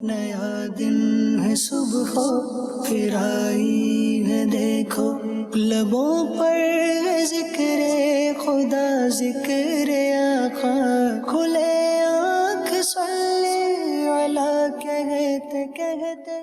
نیا دن ہے صبح پھر آئی ہے دیکھو، لبوں پر ذکر خدا ذکر آقا، کھلے آنکھ صلی علی کہتے کہتے۔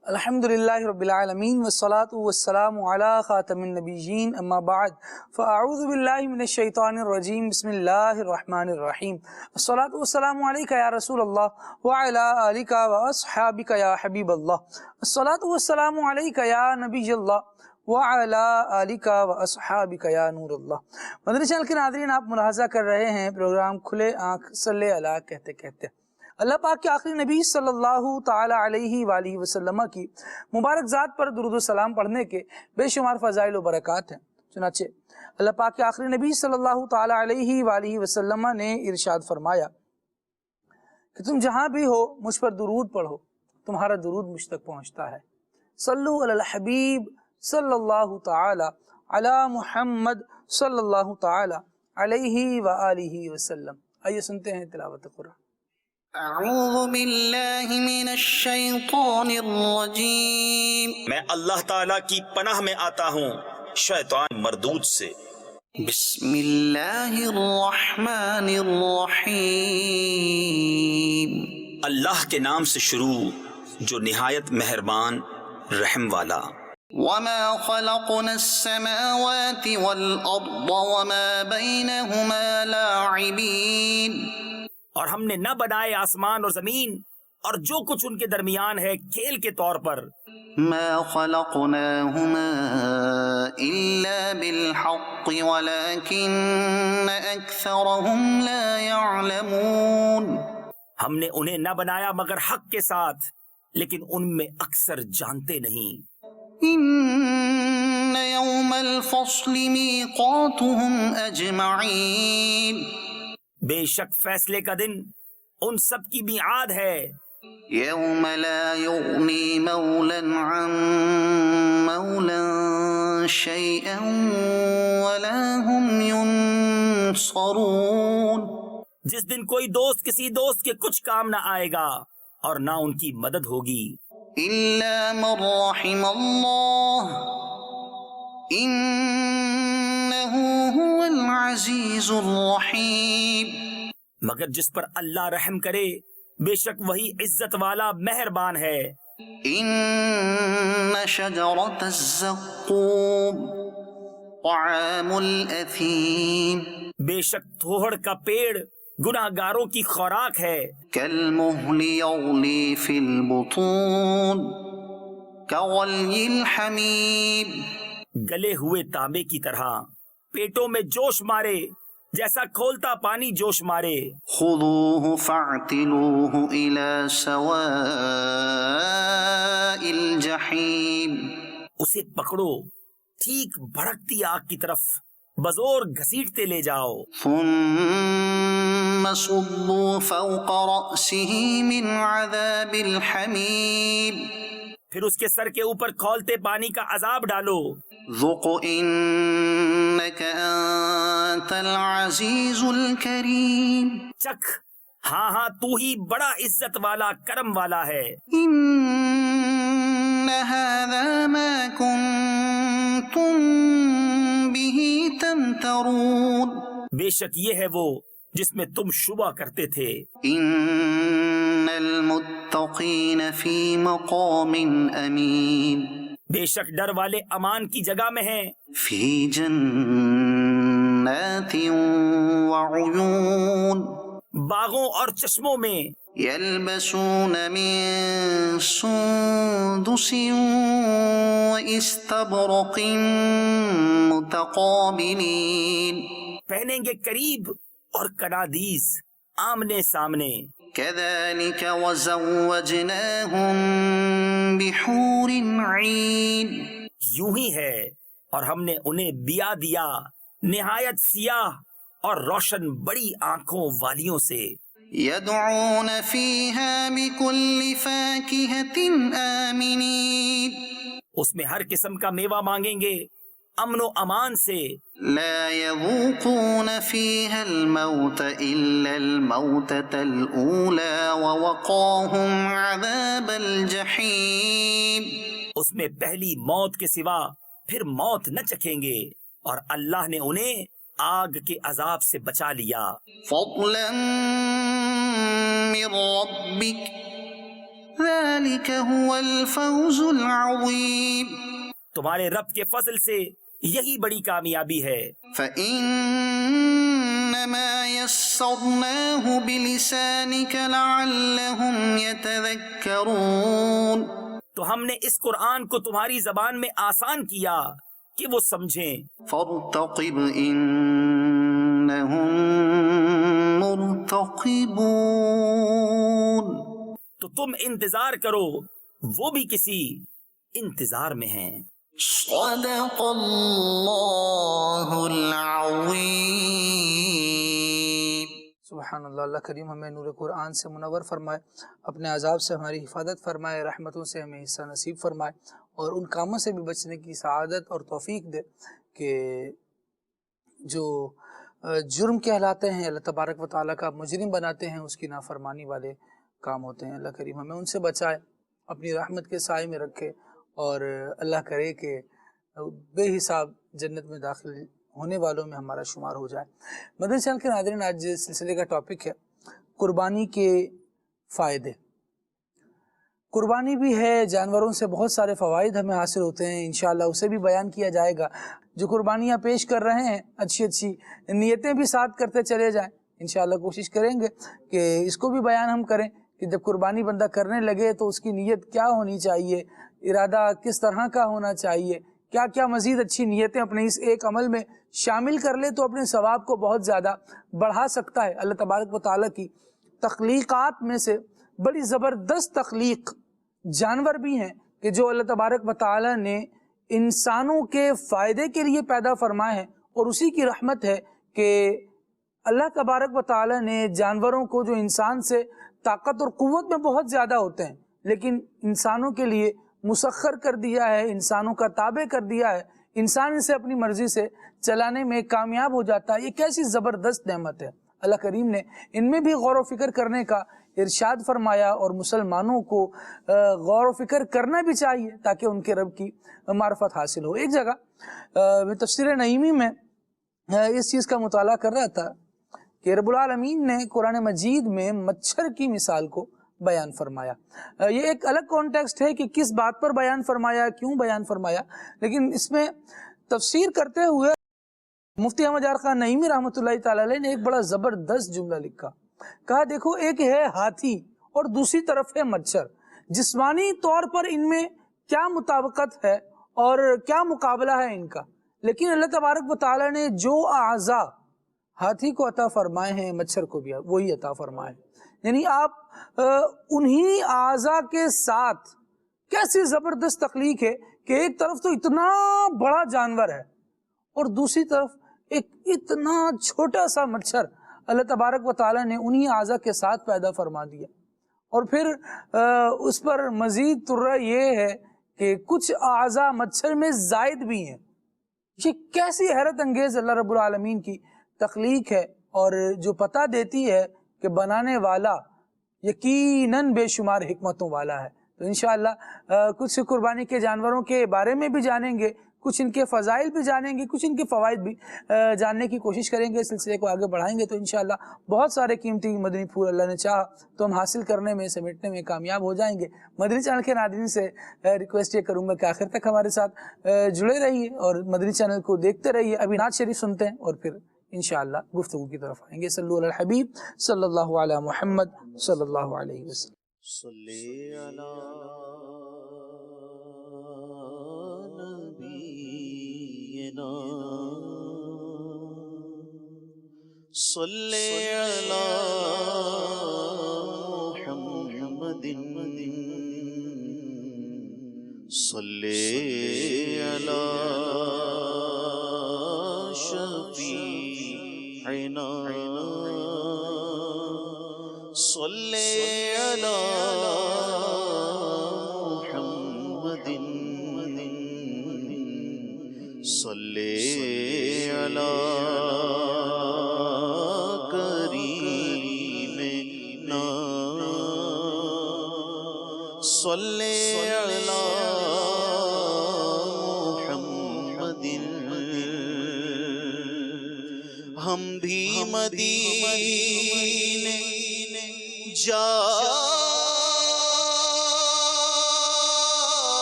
الحمدللہ رب العالمین والصلاة والسلام علی خاتم النبیین، اما بعد فاعوذ باللہ من الشیطان الرجیم، بسم اللہ الرحمن الرحیم۔ الصلاة والسلام علیکہ یا رسول اللہ وعلی آلکہ واصحابکہ یا حبیب اللہ، الصلاة والسلام علیکہ یا نبی اللہ وعلی آلکہ واصحابکہ یا نور اللہ۔ مدنی چینل کے ناظرین، آپ ملاحظہ کر رہے ہیں پروگرام کھلے آنکھ صلی علی کہتے کہتے۔ اللہ پاک کے آخری نبی صلی اللہ تعالی علیہ وآلہ وسلم کی مبارک ذات پر درود و سلام پڑھنے کے بے شمار فضائل و برکات ہیں۔ چنانچہ اللہ پاک کے آخری نبی صلی اللہ تعالی علیہ وآلہ وسلم نے ارشاد فرمایا کہ تم جہاں بھی ہو مجھ پر درود پڑھو، تمہارا درود مجھ تک پہنچتا ہے۔ صلو علی الحبیب صلی اللہ تعالی علی محمد صلی اللہ تعالی علیہ وآلہ وسلم۔ آئیے سنتے ہیں تلاوت قرآن۔ اعوذ باللہ من الشیطان الرجیم، میں اللہ تعالیٰ کی پناہ میں آتا ہوں شیطان مردود سے۔ بسم اللہ الرحمن الرحیم، اللہ کے نام سے شروع جو نہایت مہربان رحم والا۔ وما خلقنا السماوات والارض وما بینہما لاعبین، اور ہم نے نہ بنائے آسمان اور زمین اور جو کچھ ان کے درمیان ہے کھیل کے طور پر۔ ما خلقناہما الا بالحق ولكن اکثرهم لا يعلمون، ہم نے انہیں نہ بنایا مگر حق کے ساتھ، لیکن ان میں اکثر جانتے نہیں۔ ان یوم الفصل میقاتهم اجمعین، بے شک فیصلے کا دن ان سب کی میعاد ہے۔ یوم لا یغنی مولا عن مولا شیئا ولا هم ینصرون، جس دن کوئی دوست کسی دوست کے کچھ کام نہ آئے گا اور نہ ان کی مدد ہوگی۔ الا من رحم اللہ انہ هو العزیز الرحیم، مگر جس پر اللہ رحم کرے بے شک وہی عزت والا مہربان ہے۔ ان شجرۃ الزقوم طعام الاثیم، بے شک تھوہڑ کا پیڑ گناہ گاروں کی خوراک ہے۔ کالمہل یغلی فی البطون کغلی الحمیم، گلے ہوئے تانبے کی طرح پیٹوں میں جوش مارے جیسا کھولتا پانی جوش مارے۔ خذوہ فاعتلوہ الی سواء الجحیم، اسے پکڑو ٹھیک بھڑکتی آگ کی طرف بزور گھسیٹتے لے جاؤ۔ ثم صبوا فوق رأسہ من عذاب الحمیم، پھر اس کے سر کے اوپر کھولتے پانی کا عذاب ڈالو۔ ذق انک انت العزیز الکریم، چکھ، ہاں ہاں تو ہی بڑا عزت والا کرم والا ہے۔ ان ھذا ما کنتم بہ تمترون، بے شک یہ ہے وہ جس میں تم شبہ کرتے تھے۔ ان المتقین فی مقام امین، بے شک ڈر والے امان کی جگہ میں ہیں۔ فی جنات وعیون، باغوں اور چشموں میں۔ یلبسون من سندس واستبرق متقابلین، پہنیں گے قریب اور کنادیز آمنے سامنے۔ کذالک وزوجناہم بحور عین، یوں ہی ہے اور ہم نے انہیں بیاہ دیا نہایت سیاہ اور روشن بڑی آنکھوں والیوں سے۔ یدعون فیہا بکل فاکہۃ آمنین، اس میں ہر قسم کا میوہ مانگیں گے امن و امان سے لا يذوقون فيها الموت إلا الموتة الأولى ووقاهم عذاب الجحيم. اس میں پہلی موت کے سوا پھر موت نہ چکھیں گے، اور اللہ نے انہیں آگ کے عذاب سے بچا لیا. فضلا من ربك ذلك هو الفوز العظيم. تمہارے رب کے فضل سے یہی بڑی کامیابی ہے. فإنما يسرناه بلسانك لعلهم يتذكرون. تو ہم نے اس قرآن کو تمہاری زبان میں آسان کیا کہ وہ سمجھیں. فارتقب إنهم مرتقبون. تو تم انتظار کرو، وہ بھی کسی انتظار میں ہیں. صدق اللہ العظیم. سبحان اللہ. اللہ کریم ہمیں نور قرآن سے منور فرمائے، اپنے عذاب سے ہماری حفاظت فرمائے، رحمتوں سے ہمیں حصہ نصیب فرمائے، اور ان کاموں سے بھی بچنے کی سعادت اور توفیق دے کہ جو جرم کہلاتے ہیں، اللہ تبارک و تعالیٰ کا مجرم بناتے ہیں، اس کی نافرمانی والے کام ہوتے ہیں. اللہ کریم ہمیں ان سے بچائے، اپنی رحمت کے سائے میں رکھے، اور اللہ کرے کہ بے حساب جنت میں داخل ہونے والوں میں ہمارا شمار ہو جائے. مدنی چینل کے ناظرین، آج سلسلے کا ٹاپک ہے قربانی کے فائدے. قربانی بھی ہے، جانوروں سے بہت سارے فوائد ہمیں حاصل ہوتے ہیں، انشاءاللہ اسے بھی بیان کیا جائے گا. جو قربانیاں پیش کر رہے ہیں اچھی اچھی نیتیں بھی ساتھ کرتے چلے جائیں. انشاءاللہ کوشش کریں گے کہ اس کو بھی بیان ہم کریں کہ جب قربانی بندہ کرنے لگے تو اس کی نیت کیا ہونی چاہیے، ارادہ کس طرح کا ہونا چاہیے، کیا کیا مزید اچھی نیتیں اپنے اس ایک عمل میں شامل کر لے تو اپنے ثواب کو بہت زیادہ بڑھا سکتا ہے. اللہ تبارک و تعالیٰ کی تخلیقات میں سے بڑی زبردست تخلیق جانور بھی ہیں کہ جو اللہ تبارک و تعالیٰ نے انسانوں کے فائدے کے لیے پیدا فرمائے ہیں، اور اسی کی رحمت ہے کہ اللہ تبارک و تعالیٰ نے جانوروں کو، جو انسان سے طاقت اور قوت میں بہت زیادہ ہوتے ہیں لیکن انسانوں کے لیے مسخر کر دیا ہے، انسانوں کا تابع کر دیا ہے، انسان اسے اپنی مرضی سے چلانے میں کامیاب ہو جاتا ہے. یہ کیسی زبردست نعمت ہے. اللہ کریم نے ان میں بھی غور و فکر کرنے کا ارشاد فرمایا، اور مسلمانوں کو غور و فکر کرنا بھی چاہیے تاکہ ان کے رب کی معرفت حاصل ہو. ایک جگہ میں تفسیر نعیمی میں اس چیز کا مطالعہ کر رہا تھا کہ رب العالمین نے قرآن مجید میں مچھر کی مثال کو بیان فرمایا. یہ ایک الگ کانٹیکسٹ ہے کہ کس بات پر بیان فرمایا، کیوں بیان فرمایا، لیکن اس میں تفسیر کرتے ہوئے مفتی احمد یار خان نعیمی رحمۃ اللہ تعالی علیہ نے ایک بڑا زبردست جملہ لکھا. کہا دیکھو، ایک ہے ہاتھی اور دوسری طرف ہے مچھر. جسمانی طور پر ان میں کیا مطابقت ہے اور کیا مقابلہ ہے ان کا، لیکن اللہ تبارک و تعالی نے جو اعضاء ہاتھی کو عطا فرمائے ہیں مچھر کو بھی وہی عطا فرمائے. یعنی آپ انہی اعضاء کے ساتھ کیسی زبردست تخلیق ہے کہ ایک طرف تو اتنا بڑا جانور ہے اور دوسری طرف ایک اتنا چھوٹا سا مچھر اللہ تبارک و تعالیٰ نے انہی اعضاء کے ساتھ پیدا فرما دیا. اور پھر اس پر مزید ترہ یہ ہے کہ کچھ اعضاء مچھر میں زائد بھی ہیں. یہ کیسی حیرت انگیز اللہ رب العالمین کی تخلیق ہے، اور جو پتہ دیتی ہے کہ بنانے والا یقیناً بے شمار حکمتوں والا ہے. تو انشاءاللہ کچھ قربانی کے جانوروں کے بارے میں بھی جانیں گے، کچھ ان کے فضائل بھی جانیں گے، کچھ ان کے فوائد بھی جاننے کی کوشش کریں گے. سلسلے کو آگے بڑھائیں گے تو انشاءاللہ بہت سارے قیمتی مدنی پھول اللہ نے چاہا تو ہم حاصل کرنے میں، سمیٹنے میں کامیاب ہو جائیں گے. مدنی چینل کے ناظرین سے ریکویسٹ یہ کروں گا کہ آخر تک ہمارے ساتھ جڑے رہیے اور مدنی چینل کو دیکھتے رہیے. ابھی نعت شریف سنتے ہیں اور پھر انشاءاللہ گفتگو کی طرف آئیں گے. صلو علی الحبیب صلی اللہ علی محمد صلی اللہ علیہ وسلم. صلی علی نبینا صلی علی محمد صلی علی شفیعنا صلی علی محمد صلی علی کریمنا صلی علی محمد ہم بھی مدینے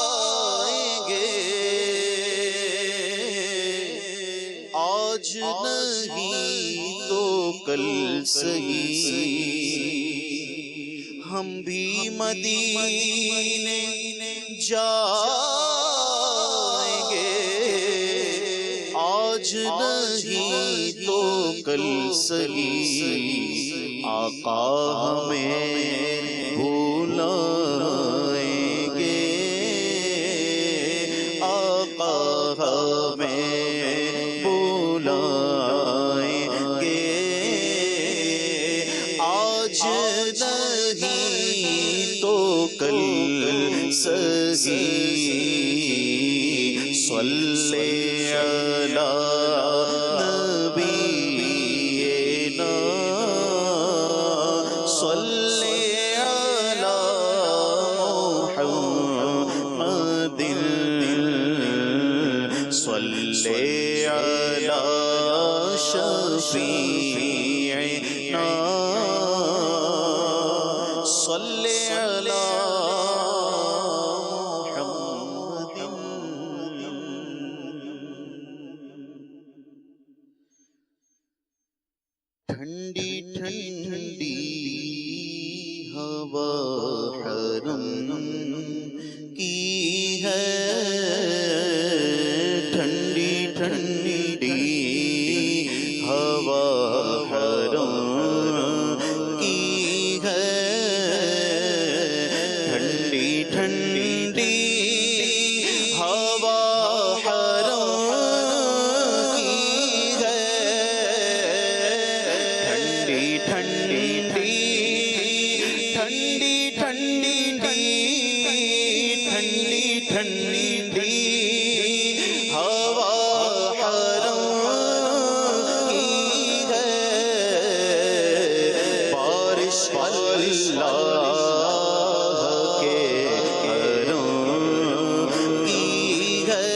جائیں گے آج نہیں تو کل صحیح ہم بھی مدینے جائیں گے آج نہیں تو کل صحیح آقا ہمیں بھولائیں گے آقا ہمیں بھولائیں گے آج نہیں تو کل صحیح صلی علی نبینا صلی علی محمد صلی علی شفیعنا صلی علی ٹھنڈی ٹھنڈی ہوا حرم کی ہے ٹھنڈی ٹھنڈی ہوا حرم کی ہے ٹھنڈی ٹھنڈی ہوا حرم کی ہے ٹھنڈی ٹھنڈی ہوا حرم کی ہے بارش اللہ کے کرم کی ہے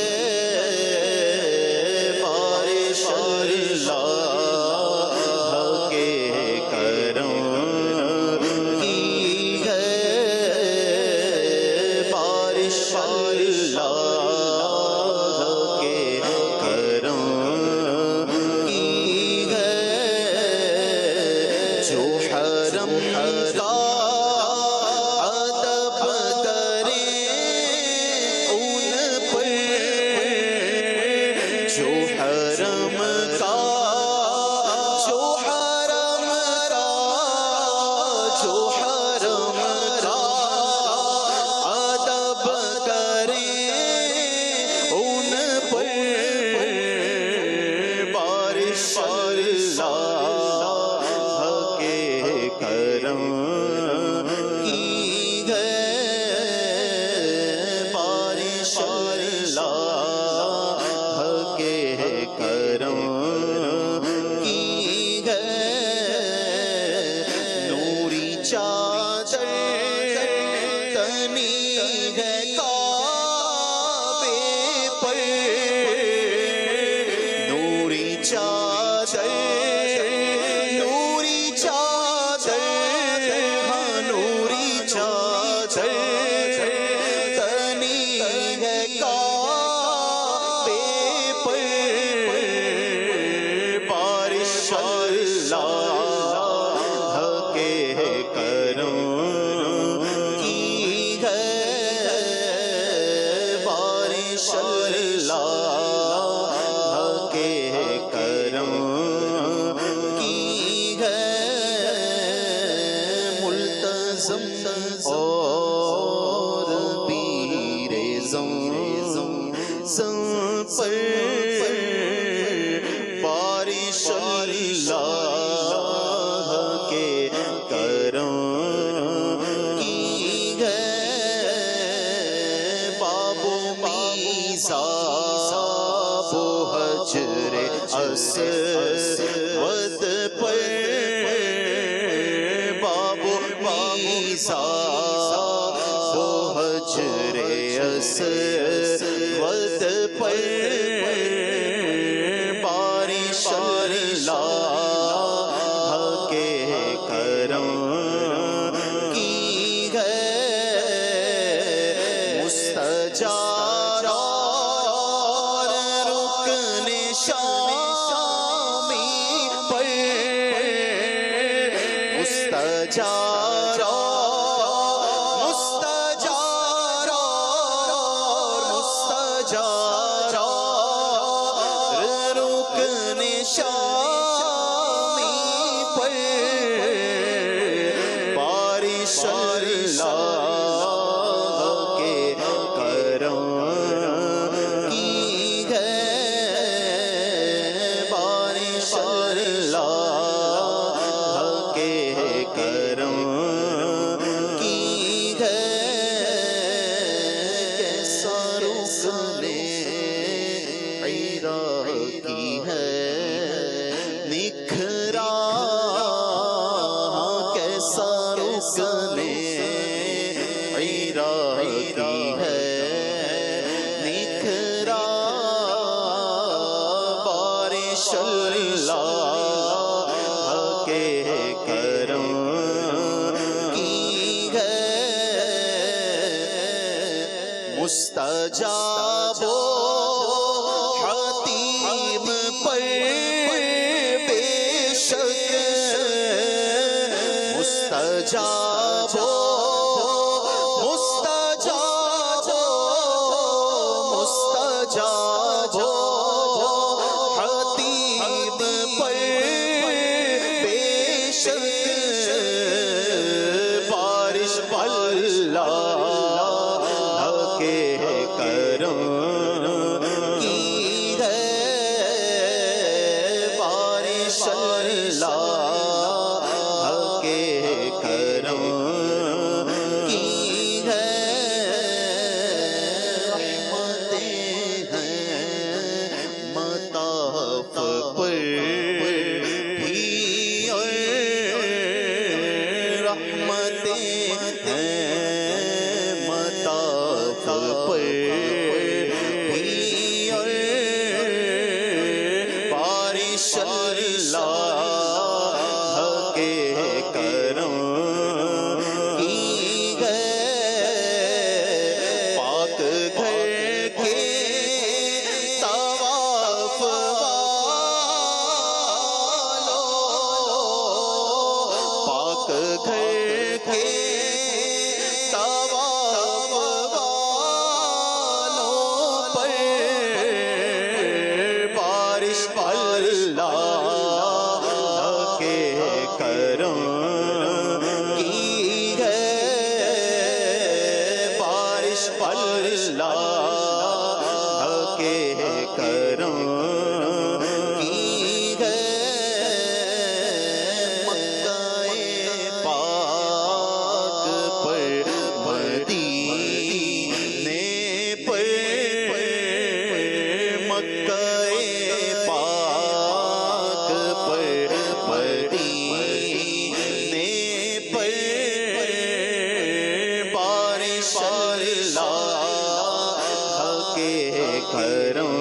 بارش اللہ کے کرم کی ہے بارش اللہ کے کرم کی ہے جو حرم کا ادب کرے ان پر جو حرم کا ادب کرے ان پر بارش اللہ کے کرم کی ہے بارش اللہ کے کرم کی ہے نوری چادر تنی ہے کعبے پر نوری چادر ہاں نوری چادر تنی ہے کعبے پر بارش اللہ کے کرم کی ہے حجر اسود پر بابو میزا وہ حجر اسود پر بارش اللہ کے کرم کی ہے مستجار اور رکن شامی پر مستجار رکن شامی پر بارش اللہ کے کرم کی ہے بارش اللہ کے کرم کی ہے کیسا رسل کی ہے نکھرا کیسا رکن عراقی ہے نکھرا بارش اللہ کے کرم کی ہے مستجاب حتیم پر بے شک مستجاب حتیم پر بے شک بارش اللہ کے کرم کی ہے بارش اللہ کے کرم کی ہے رحمتیں ہیں مطاف پر بھی اور رحمتیں ہیں مطاف پر بھی اور بارش اللہ کے کرم کی ہے پاک گھر کے طواف والوں پاک گھر کے طواف والوں پر بارش اللہ کے کرم کی ہے بارش اللہ کے کرم کی ہے مکہ پاک پر مدینے پر مکہ پاک پر مدینے پر بارش اللہ کے کرم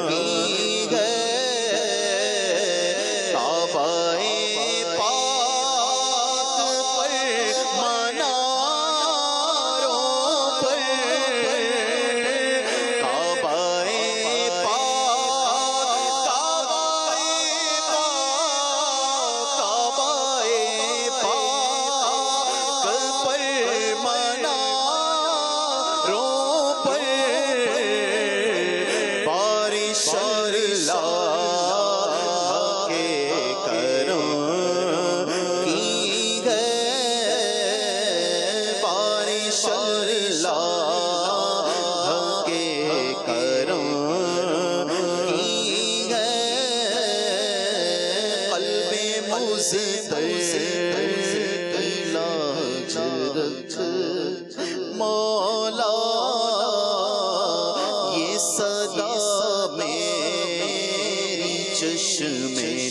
کی ہے کعبہ پاک پر مناروں پر کعبہ مولا یہ صدا میں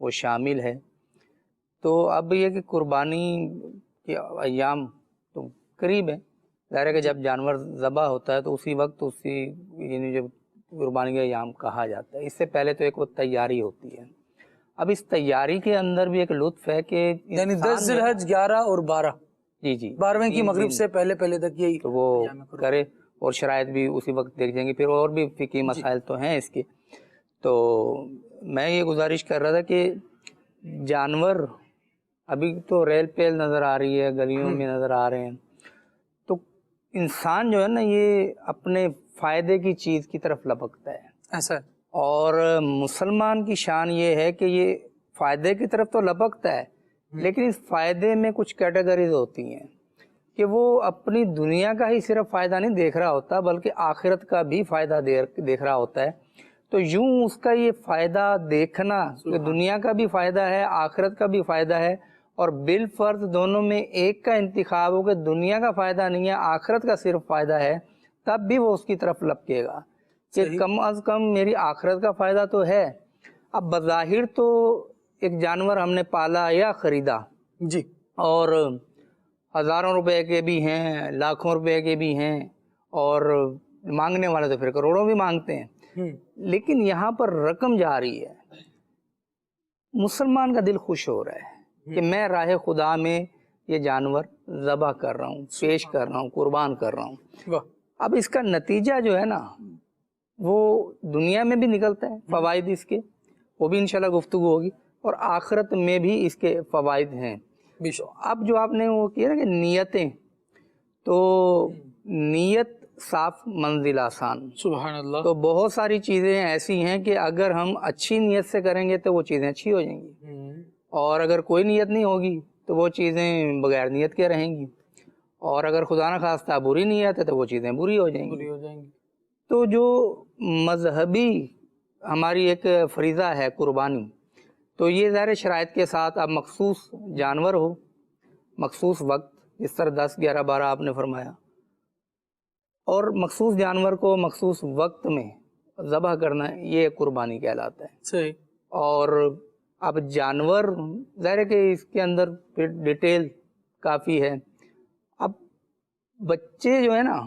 وہ شامل ہے۔ تو اب یہ کہ قربانی کے ایام تو قریب ہیں، ظاہر ہے کہ جب جانور ذبح ہوتا ہے تو اسی وقت یعنی جب قربانی کا ایام کہا جاتا ہے، اس سے پہلے تو ایک وہ تیاری ہوتی ہے۔ اب اس تیاری کے اندر بھی ایک لطف ہے کہ یعنی 10 ذی الحج 11 اور 12، جی 12ویں کی 3 مغرب دن سے پہلے تک یہی تو وہ کرے، اور شرائط بھی اسی وقت دیکھ جائیں گے، پھر اور بھی فقہی مسائل تو ہیں اس کے۔ تو میں یہ گزارش کر رہا تھا کہ جانور ابھی تو ریل پیل نظر آ رہی ہے، گلیوں میں نظر آ رہے ہیں، تو انسان جو ہے نا یہ اپنے فائدے کی چیز کی طرف لپکتا ہے ایسا ہے۔ اور مسلمان کی شان یہ ہے کہ یہ فائدے کی طرف تو لپکتا ہے، لیکن اس فائدے میں کچھ کیٹیگریز ہوتی ہیں کہ وہ اپنی دنیا کا ہی صرف فائدہ نہیں دیکھ رہا ہوتا بلکہ آخرت کا بھی فائدہ دیکھ رہا ہوتا ہے۔ تو یوں اس کا یہ فائدہ دیکھنا کہ دنیا کا بھی فائدہ ہے، آخرت کا بھی فائدہ ہے، اور بالفرض دونوں میں ایک کا انتخاب ہو کہ دنیا کا فائدہ نہیں ہے، آخرت کا صرف فائدہ ہے، تب بھی وہ اس کی طرف لپکے گا کہ کم از کم میری آخرت کا فائدہ تو ہے۔ اب بظاہر تو ایک جانور ہم نے پالا یا خریدا جی، اور ہزاروں روپے کے بھی ہیں، لاکھوں روپے کے بھی ہیں، اور مانگنے والے تو پھر کروڑوں بھی مانگتے ہیں، لیکن یہاں پر رقم جا رہی ہے، مسلمان کا دل خوش ہو رہا ہے کہ میں راہ خدا میں یہ جانور ذبح کر رہا ہوں، پیش کر رہا ہوں، قربان کر رہا ہوں۔ اب اس کا نتیجہ جو ہے نا وہ دنیا میں بھی نکلتا ہے، فوائد اس کے، وہ بھی انشاءاللہ گفتگو ہوگی، اور آخرت میں بھی اس کے فوائد ہیں۔ اب جو آپ نے وہ کیا نا کہ نیتیں، تو نیت صاف منزل آسان، سبحان اللہ۔ تو بہت ساری چیزیں ایسی ہیں کہ اگر ہم اچھی نیت سے کریں گے تو وہ چیزیں اچھی ہو جائیں گی، اور اگر کوئی نیت نہیں ہوگی تو وہ چیزیں بغیر نیت کے رہیں گی، اور اگر خدا نہ خواستہ بری نیت ہے تو وہ چیزیں بری ہو جائیں گی۔ تو جو مذہبی ہماری ایک فریضہ ہے قربانی، تو یہ ظاہر شرائط کے ساتھ اب مخصوص جانور ہو، مخصوص وقت، جس طرح 10 11 12 آپ نے فرمایا، اور مخصوص جانور کو مخصوص وقت میں ذبح کرنا، یہ قربانی کہلاتا ہے۔ صحیح۔ اور اب جانور ظاہر ہے کہ اس کے اندر پھر ڈیٹیل کافی ہے۔ اب بچے جو ہے نا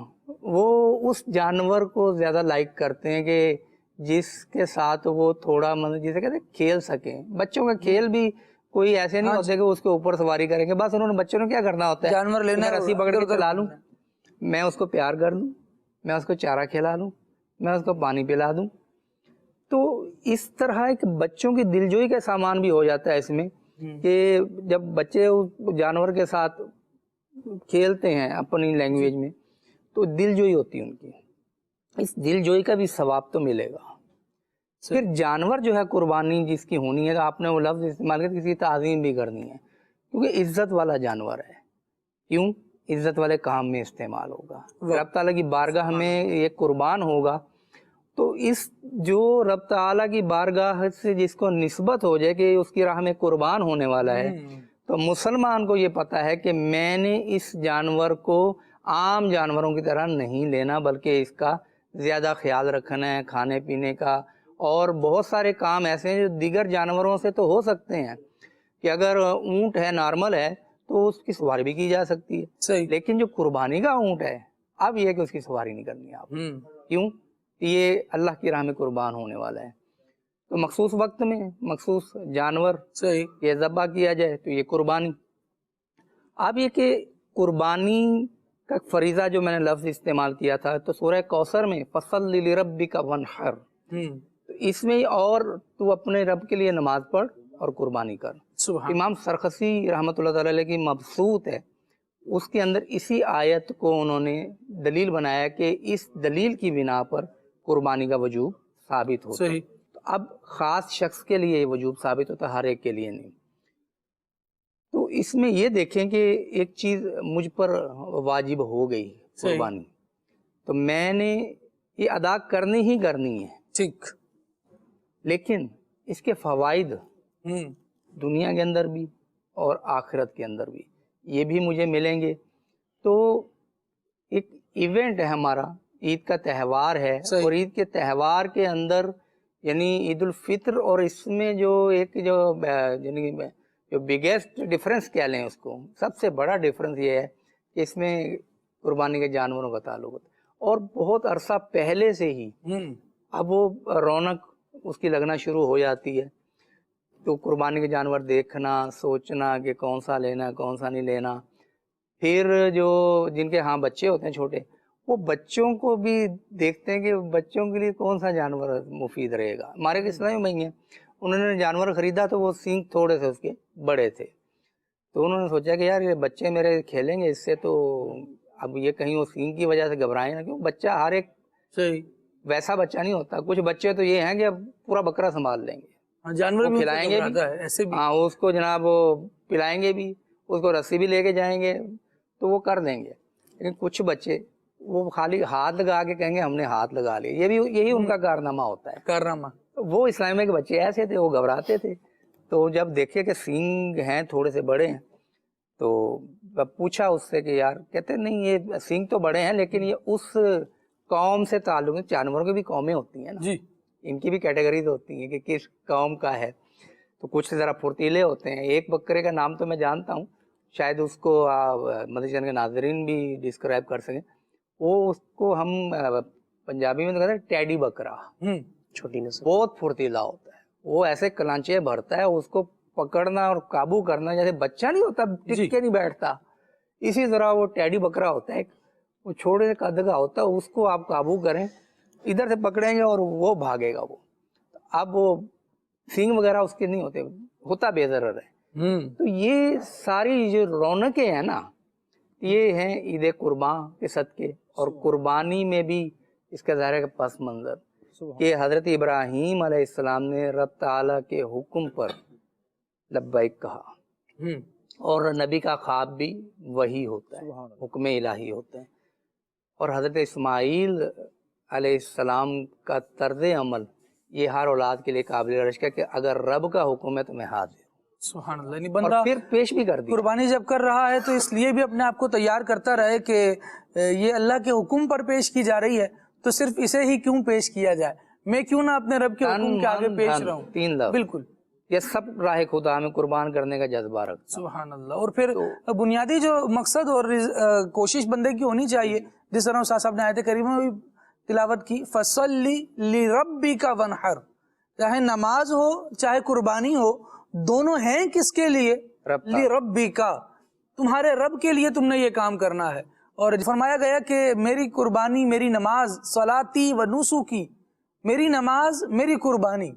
وہ اس جانور کو زیادہ لائک کرتے ہیں کہ جس کے ساتھ وہ تھوڑا جسے کہتے ہیں کھیل سکیں۔ بچوں کا کھیل بھی کوئی ایسے نہیں ہوتے کہ اس کے اوپر سواری کریں گے، بس انہوں نے بچوں نے کیا کرنا ہوتا ہے، جانور لینا میں رسی پکڑ کے چلا لوں، میں اس کو پیار کر لوں، میں اس کو چارہ کھلا لوں، میں اس کو پانی پلا دوں۔ تو اس طرح ایک بچوں کی دلجوئی کا سامان بھی ہو جاتا ہے اس میں کہ جب بچے اس جانور کے ساتھ کھیلتے ہیں اپنی لینگویج میں تو دلجوئی ہوتی ہے ان کی، اس دلجوئی کا بھی ثواب تو ملے گا۔ پھر جانور جو ہے قربانی جس کی ہونی ہے، آپ نے وہ لفظ استعمال کیا، کسی تعظیم بھی کرنی ہے، کیونکہ عزت والا جانور ہے۔ کیوں؟ عزت والے کام میں استعمال ہوگا، رب تعالیٰ کی بارگاہ میں یہ قربان ہوگا، تو اس جو رب تعالیٰ کی بارگاہ سے جس کو نسبت ہو جائے کہ اس کی راہ میں قربان ہونے والا ہے، تو مسلمان کو یہ پتہ ہے کہ میں نے اس جانور کو عام جانوروں کی طرح نہیں لینا، بلکہ اس کا زیادہ خیال رکھنا ہے، کھانے پینے کا، اور بہت سارے کام ایسے ہیں جو دیگر جانوروں سے تو ہو سکتے ہیں، کہ اگر اونٹ ہے، نارمل ہے، تو اس کی سواری بھی کی جا سکتی ہے، لیکن جو قربانی کا اونٹ ہے، اب یہ کہ اس کی سواری نہیں کرنی آپ، کیوں؟ یہ اللہ کی راہ میں قربان ہونے والا ہے، تو مخصوص وقت میں مخصوص جانور یہ ذبح کیا جائے تو یہ قربانی۔ اب یہ کہ قربانی کا فریضہ جو میں نے لفظ استعمال کیا تھا، تو سورہ کوثر میں فَصَلِّ لِرَبِّكَ وَانْحَرْ، تو اس میں اور تو اپنے رب کے لیے نماز پڑھ اور قربانی کر۔ امام سرخسی رحمۃ اللہ تعالی علیہ کی مبسوط ہے، اس کے اندر اسی آیت کو انہوں نے دلیل بنایا کہ اس دلیل کی بنا پر قربانی کا وجوب ثابت ہوتا ہے۔ تو اب خاص شخص کے لیے وجوب ثابت ہوتا ہے، ہر ایک کے لیے نہیں۔ تو اس میں یہ دیکھیں کہ ایک چیز مجھ پر واجب ہو گئی قربانی، تو میں نے یہ ادا کرنی ہی کرنی ہے، ٹھیک، لیکن اس کے فوائد دنیا کے اندر بھی اور آخرت کے اندر بھی یہ بھی مجھے ملیں گے۔ تو ایک ایونٹ ہے ہمارا، عید کا تہوار ہے، اور عید کے تہوار کے اندر یعنی عید الفطر اور اس میں جو ایک یعنی جو بگیسٹ ڈفرینس کیا لیں اس کو، سب سے بڑا ڈفرینس یہ ہے کہ اس میں قربانی کے جانوروں کا تعلق ہوتا ہے، اور بہت عرصہ پہلے سے ہی اب وہ رونق اس کی لگنا شروع ہو جاتی ہے. تو قربانی کے جانور دیکھنا، سوچنا کہ کون سا لینا کون سا نہیں لینا. پھر جو جن کے ہاں بچے ہوتے ہیں چھوٹے، وہ بچوں کو بھی دیکھتے ہیں کہ بچوں کے لیے کون سا جانور مفید رہے گا. ہمارے اسلامی بھائی ہیں، انہوں نے جانور خریدا تو وہ سینگ تھوڑے سے اس کے بڑے تھے، تو انہوں نے سوچا کہ یار یہ بچے میرے کھیلیں گے اس سے، تو اب یہ کہیں وہ سینگ کی وجہ سے گھبرائیں نا. کیوں بچہ ہر ایک صحیح ویسا بچہ نہیں ہوتا. کچھ بچے تو یہ ہیں کہ اب پورا بکرا سنبھال لیں گے، جانور بھی کھلائیں گے بھی، ایسے بھی. ہاں اس کو جناب پلائیں گے بھی، اس کو رسی بھی لے کے جائیں گے تو وہ کر دیں گے. لیکن کچھ بچے وہ خالی ہاتھ لگا کے کہیں گے ہم نے ہاتھ لگا لیا، یہ بھی یہی ان کا کارنامہ ہوتا ہے. کارنامہ وہ اسلامیہ کے بچے ایسے تھے، وہ گھبراتے تھے. تو جب دیکھے کہ سینگ ہیں تھوڑے سے بڑے ہیں، تو پوچھا اس سے کہ یار، کہتے نہیں یہ سینگ تو بڑے ہیں لیکن یہ اس قوم سے تعلق ہے. جانوروں کی بھی قومیں ہوتی ہیں نا جی، ان کی بھی کیٹیگریز ہوتی ہیں کہ کس قوم کا ہے. تو کچھ ذرا پھرتیلے ہوتے ہیں. ایک بکرے کا نام تو میں جانتا ہوں، شاید اس کو مدنی چینل کے ناظرین بھی ڈسکرائب کر سکیں. وہ اس کو ہم پنجابی میں تو کہتے ہیں ٹیڈی بکرا. چھوٹی نسل. بہت پھرتیلا ہوتا ہے، وہ ایسے کلانچے بھرتا ہے، اس کو پکڑنا اور قابو کرنا جیسے بچہ نہیں ہوتا ٹک کے نہیں بیٹھتا، اسی طرح وہ ٹیڈی بکرا ہوتا ہے. وہ چھوٹے سے قد کا ہوتا ہے، اس کو آپ قابو کریں، ادھر سے پکڑیں گے اور وہ بھاگے گا. وہ اب وہ سینگ وغیرہ اس کے نہیں ہوتے، ہوتا بے ضرر ہے. تو یہ ساری جو رونقیں ہیں نا، یہ ہیں عید قربان کے صدقے. اور قربانی میں بھی اس کا ظاہر ہے پس منظر کہ حضرت ابراہیم علیہ السلام نے رب تعالیٰ کے حکم پر لبیک کہا، اور نبی کا خواب بھی وہی ہوتا ہے، حکم الہی ہوتے ہیں. اور حضرت اسماعیل علیہ السلام کا طرز عمل یہ ہر اولاد کے لیے قابل رشک ہے کہ اگر رب کا حکم ہے تو میں حاضر ہوں. سبحان اللہ. یعنی اور بندہ پھر پیش بھی کر دیا. قربانی جب کر رہا ہے تو اس لیے بھی اپنے آپ کو تیار کرتا رہے کہ یہ اللہ کے حکم پر پیش کی جا رہی ہے تو صرف اسے ہی کیوں پیش کیا جائے، میں کیوں نہ اپنے رب کے حکم کے آگے پیش رہوں. 3 لفظ بالکل، یہ سب راہ خدا میں قربان کرنے کا جذبہ رکھتا. سبحان اللہ. اور پھر بنیادی جو مقصد اور کوشش بندے کی ہونی چاہیے، جس طرح استاد صاحب نے آیت کریمہ میں بھی تلاوت کی، فَصَلِّ لِرَبِّكَ وَانْحَرْ. چاہے نماز ہو چاہے قربانی ہو، دونوں ہیں کس کے لیے؟ لِرَبِّكَ، تمہارے رب کے لیے تم نے یہ کام کرنا ہے. اور فرمایا گیا کہ میری قربانی، میری نماز، صلاتی و نسکی، میری نماز میری قربانی،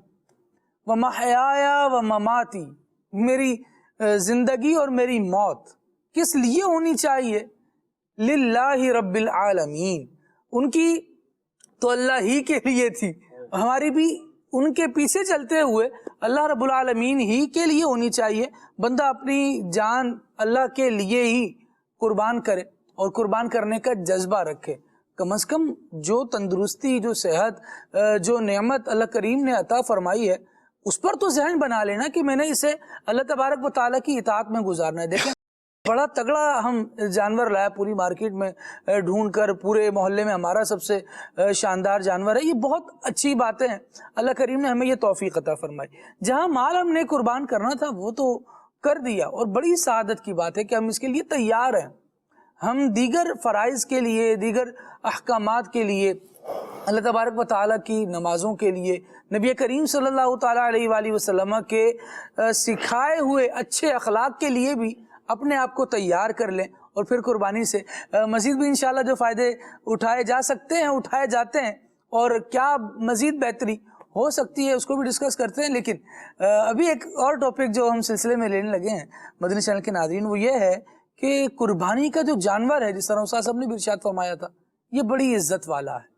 وَمَحْيَايَ وَمَمَاتِي، میری زندگی اور میری موت کس لیے ہونی چاہیے؟ للہ رب العالمین، ان کی تو اللہ ہی کے لیے تھی، ہماری بھی ان کے پیچھے چلتے ہوئے اللہ رب العالمین ہی کے لیے ہونی چاہیے. بندہ اپنی جان اللہ کے لیے ہی قربان کرے اور قربان کرنے کا جذبہ رکھے. کم از کم جو تندرستی، جو صحت، جو نعمت اللہ کریم نے عطا فرمائی ہے، اس پر تو ذہن بنا لینا کہ میں نے اسے اللہ تبارک و تعالیٰ کی اطاعت میں گزارنا ہے. دیکھیں بڑا تگڑا ہم جانور لایا پوری مارکیٹ میں ڈھونڈ کر، پورے محلے میں ہمارا سب سے شاندار جانور ہے. یہ بہت اچھی باتیں ہیں، اللہ کریم نے ہمیں یہ توفیق عطا فرمائی. جہاں مال ہم نے قربان کرنا تھا وہ تو کر دیا، اور بڑی سعادت کی بات ہے کہ ہم اس کے لیے تیار ہیں. ہم دیگر فرائض کے لیے، دیگر احکامات کے لیے، اللہ تبارک و تعالیٰ کی نمازوں کے لیے، نبی کریم صلی اللہ تعالیٰ علیہ وآلہ وسلم کے سکھائے ہوئے اچھے اخلاق کے لیے بھی اپنے آپ کو تیار کر لیں. اور پھر قربانی سے مزید بھی انشاءاللہ جو فائدے اٹھائے جا سکتے ہیں، اٹھائے جاتے ہیں، اور کیا مزید بہتری ہو سکتی ہے اس کو بھی ڈسکس کرتے ہیں. لیکن ابھی ایک اور ٹاپک جو ہم سلسلے میں لینے لگے ہیں مدنی چینل کے ناظرین، وہ یہ ہے کہ قربانی کا جو جانور ہے، جس طرح استاد صاحب نے بھی ارشاد فرمایا تھا، یہ بڑی عزت والا ہے.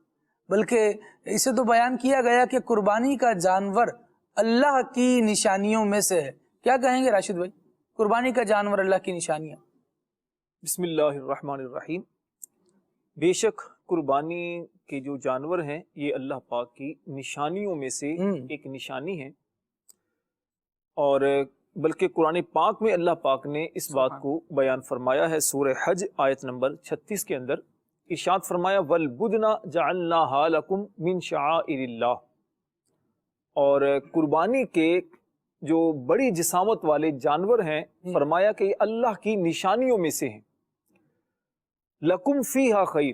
بلکہ اسے تو بیان کیا گیا کہ قربانی کا جانور اللہ کی نشانیوں میں سے ہے. کیا کہیں گے راشد بھائی، قربانی کا جانور اللہ کی نشانیاں؟ بسم اللہ الرحمن الرحیم. بے شک قربانی کے جو جانور ہیں یہ اللہ پاک کی نشانیوں میں سے ایک نشانی ہے. اور بلکہ قرآن پاک میں اللہ پاک نے اس بات کو بیان فرمایا ہے. سورہ حج آیت نمبر 36 کے اندر ارشاد فرمایا وَالْبُدْنَ جَعَلْنَاهَا لَكُمْ مِنْ شَعَائِرِ اللَّهِ. اور قربانی کے جو بڑی جسامت والے جانور ہیں فرمایا کہ یہ اللہ کی نشانیوں میں سے ہیں. لکم فیہا خیر،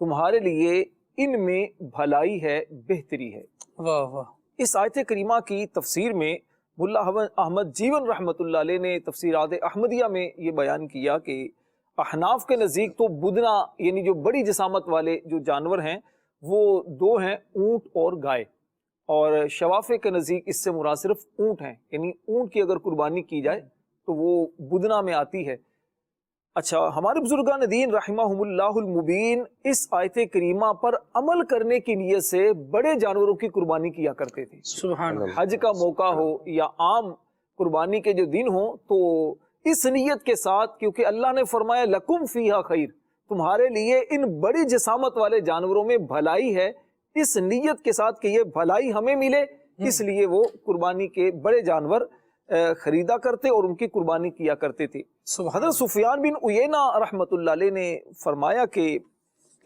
تمہارے لیے ان میں بھلائی ہے، بہتری ہے. واہ واہ. اس آیت کریمہ کی تفسیر میں ملا احمد جیون رحمۃ اللہ علیہ نے تفسیرات احمدیہ میں یہ بیان کیا کہ احناف کے نزدیک تو بدنا یعنی جو بڑی جسامت والے جو جانور ہیں وہ دو ہیں، اونٹ اور گائے، اور شوافے کے نزدیک اس سے مراد صرف اونٹ ہیں، یعنی اونٹ کی اگر قربانی کی جائے تو وہ بدنا میں آتی ہے. اچھا، ہمارے بزرگان دین رحمہم اللہ المبین اس آیت کریمہ پر عمل کرنے کی نیت سے بڑے جانوروں کی قربانی کیا کرتے تھے. سبحان اللہ. حج کا موقع ہو یا عام قربانی کے جو دن ہوں تو اس نیت کے ساتھ، کیونکہ اللہ نے فرمایا لکم فیہا خیر، تمہارے لیے ان بڑی جسامت والے جانوروں میں بھلائی ہے، اس نیت کے ساتھ کہ یہ بھلائی ہمیں ملے، اس لیے وہ قربانی کے بڑے جانور خریدا کرتے اور ان کی قربانی کیا کرتے تھے. حضرت سفیان بن عیینہ رحمۃ اللہ علیہ نے فرمایا کہ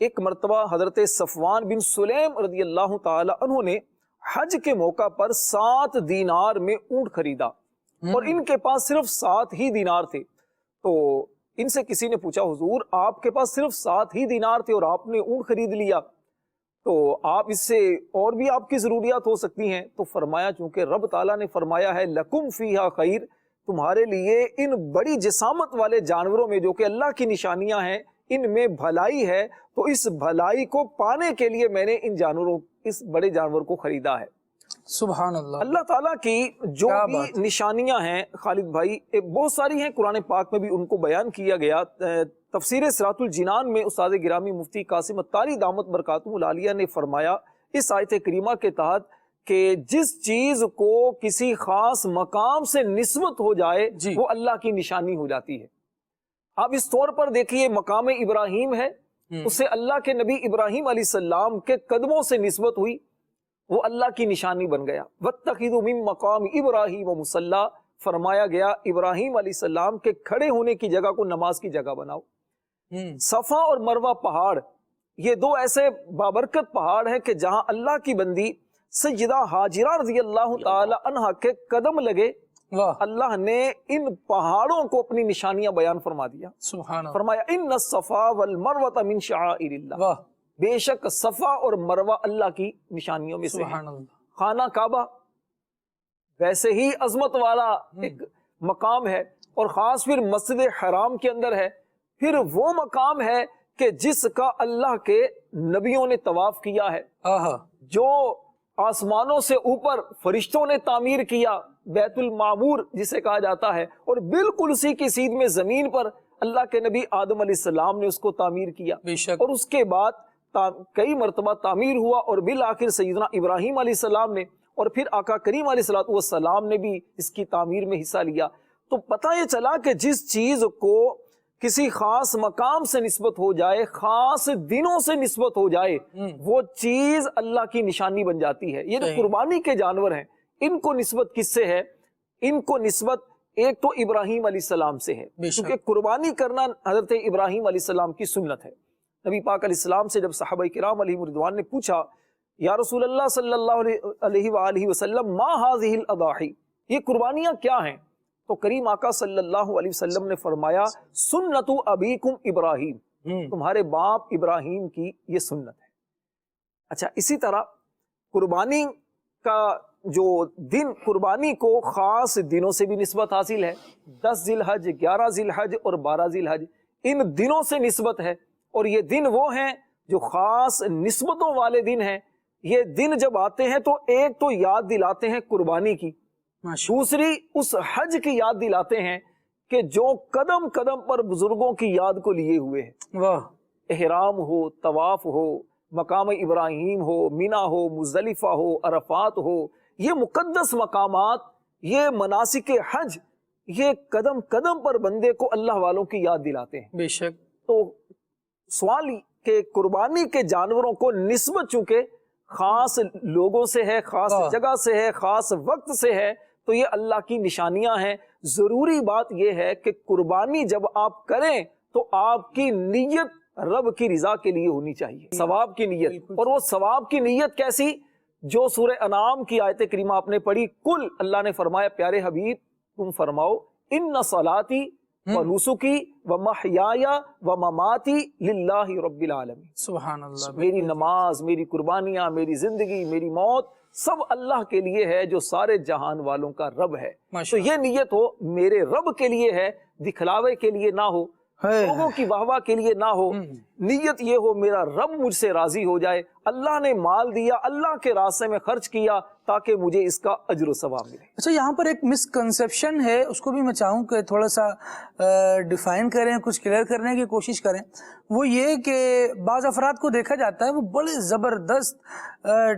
ایک مرتبہ حضرت صفوان بن سلیم رضی اللہ تعالی عنہ نے حج کے موقع پر 7 دینار میں اونٹ خریدا، اور ان کے پاس صرف 7 ہی دینار تھے. تو ان سے کسی نے پوچھا حضور آپ کے پاس صرف 7 ہی دینار تھے اور آپ نے اونٹ خرید لیا، تو آپ اس سے اور بھی آپ کی ضروریات ہو سکتی ہیں. تو فرمایا چونکہ رب تعالیٰ نے فرمایا ہے لکم فیہا خیر، تمہارے لیے ان بڑی جسامت والے جانوروں میں جو کہ اللہ کی نشانیاں ہیں ان میں بھلائی ہے، تو اس بھلائی کو پانے کے لیے میں نے اس بڑے جانور کو خریدا ہے. سبحان اللہ. اللہ تعالیٰ کی جو بھی نشانیاں ہیں خالد بھائی بہت ساری ہیں، قرآن پاک میں بھی ان کو بیان کیا گیا. تفسیر صراط الجنان میں استاد گرامی مفتی قاسم الطاری دامت برکاتہ العالیہ نے فرمایا اس آیت کریمہ کے تحت کہ جس چیز کو کسی خاص مقام سے نسبت ہو جائے وہ اللہ کی نشانی ہو جاتی ہے. آپ اس طور پر دیکھیے مقام ابراہیم ہے، اسے اللہ کے نبی ابراہیم علیہ السلام کے قدموں سے نسبت ہوئی، وہ اللہ کی نشانی بن گیا. وَاتَّخِذُوا مِن مَّقَامِ إِبْرَاهِيمَ مُصَلَّى، فرمایا گیا ابراہیم علیہ السلام کے کھڑے ہونے کی جگہ کو نماز کی جگہ بناؤ. صفا اور مروہ پہاڑ یہ دو ایسے بابرکت پہاڑ ہیں کہ جہاں اللہ کی بندی سیدہ ہاجرہ رضی اللہ تعالی عنہا کے قدم لگے، اللہ نے ان پہاڑوں کو اپنی نشانیاں بیان فرما دیا. سبحان اللہ. فرمایا ان الصفا والمروہ من شعائر اللہ، بے شک صفا اور مروہ اللہ کی نشانیوں میں سے ہیں. خانہ کعبہ ویسے ہی عظمت والا ایک مقام ہے، اور خاص پھر مسجد حرام کے اندر ہے. پھر وہ مقام ہے کہ جس کا اللہ کے نبیوں نے طواف کیا ہے، جو آسمانوں سے اوپر فرشتوں نے تعمیر کیا، بیت المعمور جسے کہا جاتا ہے، اور بالکل اسی کی سیدھ میں زمین پر اللہ کے نبی آدم علیہ السلام نے اس کو تعمیر کیا، اور اس کے بعد کئی مرتبہ تعمیر ہوا، اور بالآخر سیدنا ابراہیم علیہ السلام نے اور پھر آقا کریم علیہ السلام نے بھی اس کی تعمیر میں حصہ لیا. تو پتہ یہ چلا کہ جس چیز کو کسی خاص مقام سے نسبت ہو جائے، خاص دنوں سے نسبت ہو جائے، وہ چیز اللہ کی نشانی بن جاتی ہے. یہ جو قربانی کے جانور ہیں ان کو نسبت کس سے ہے؟ ان کو نسبت ایک تو ابراہیم علیہ السلام سے ہے، کیونکہ قربانی کرنا حضرت ابراہیم علیہ السلام کی سنت ہے. نبی پاک علیہ السلام سے جب صحابہ کرام علیہم رضوان نے پوچھا یا رسول اللہ صلی اللہ علیہ وآلہ وسلم ما هذه الاضاحی، یہ قربانیاں کیا ہیں؟ تو کریم آقا صلی اللہ علیہ وسلم نے فرمایا سنت ابیکم ابراہیم، تمہارے باپ ابراہیم کی یہ سنت ہے. اچھا، اسی طرح قربانی کا جو دن، قربانی کو خاص دنوں سے بھی نسبت حاصل ہے. 10 ذی الحج، 11 ذی الحج اور 12 ذی الحج، ان دنوں سے نسبت ہے، اور یہ دن وہ ہیں جو خاص نسبتوں والے دن ہیں. یہ دن جب آتے ہیں تو ایک تو یاد دلاتے ہیں قربانی کی، دوسری اس حج کی یاد دلاتے ہیں کہ جو قدم قدم پر بزرگوں کی یاد کو لیے ہوئے ہیں. احرام ہو، طواف ہو، مقام ابراہیم ہو، مینا ہو، مزدلفہ ہو، عرفات ہو، یہ مقدس مقامات، یہ مناسک حج، یہ قدم قدم پر بندے کو اللہ والوں کی یاد دلاتے ہیں. بے شک. تو سوال کہ قربانی کے جانوروں کو نسبت چونکہ خاص لوگوں سے ہے، خاص جگہ سے ہے، خاص وقت سے ہے، تو یہ اللہ کی نشانیاں ہیں. ضروری بات یہ ہے کہ قربانی جب آپ کریں تو آپ کی نیت رب کی رضا کے لیے ہونی چاہیے، ثواب کی نیت. اور وہ ثواب کی نیت کیسی؟ جو سورہ انعام کی آیت کریمہ آپ نے پڑھی، کل اللہ نے فرمایا پیارے حبیب تم فرماؤ ان صلاتی و نسکی و محیای و مماتی للہ رب العالمین، سبحان اللہ، میری نماز، میری قربانیاں، میری زندگی، میری موت سب اللہ کے لیے ہے جو سارے جہان والوں کا رب ہے۔ تو یہ نیت ہو میرے رب کے لیے ہے، دکھلاوے کے لیے نہ ہو، لوگوں کی واہ واہ کے لیے نہ ہو، نیت یہ ہو میرا رب مجھ سے راضی ہو جائے، اللہ نے مال دیا، اللہ کے راستے میں خرچ کیا تاکہ مجھے اس کا اجر و ثواب ملے۔ اچھا، یہاں پر ایک مسکنسیپشن ہے، اس کو بھی میں چاہوں کہ تھوڑا سا ڈیفائن کریں، کچھ کلیئر کرنے کی کوشش کریں۔ وہ یہ کہ بعض افراد کو دیکھا جاتا ہے وہ بڑے زبردست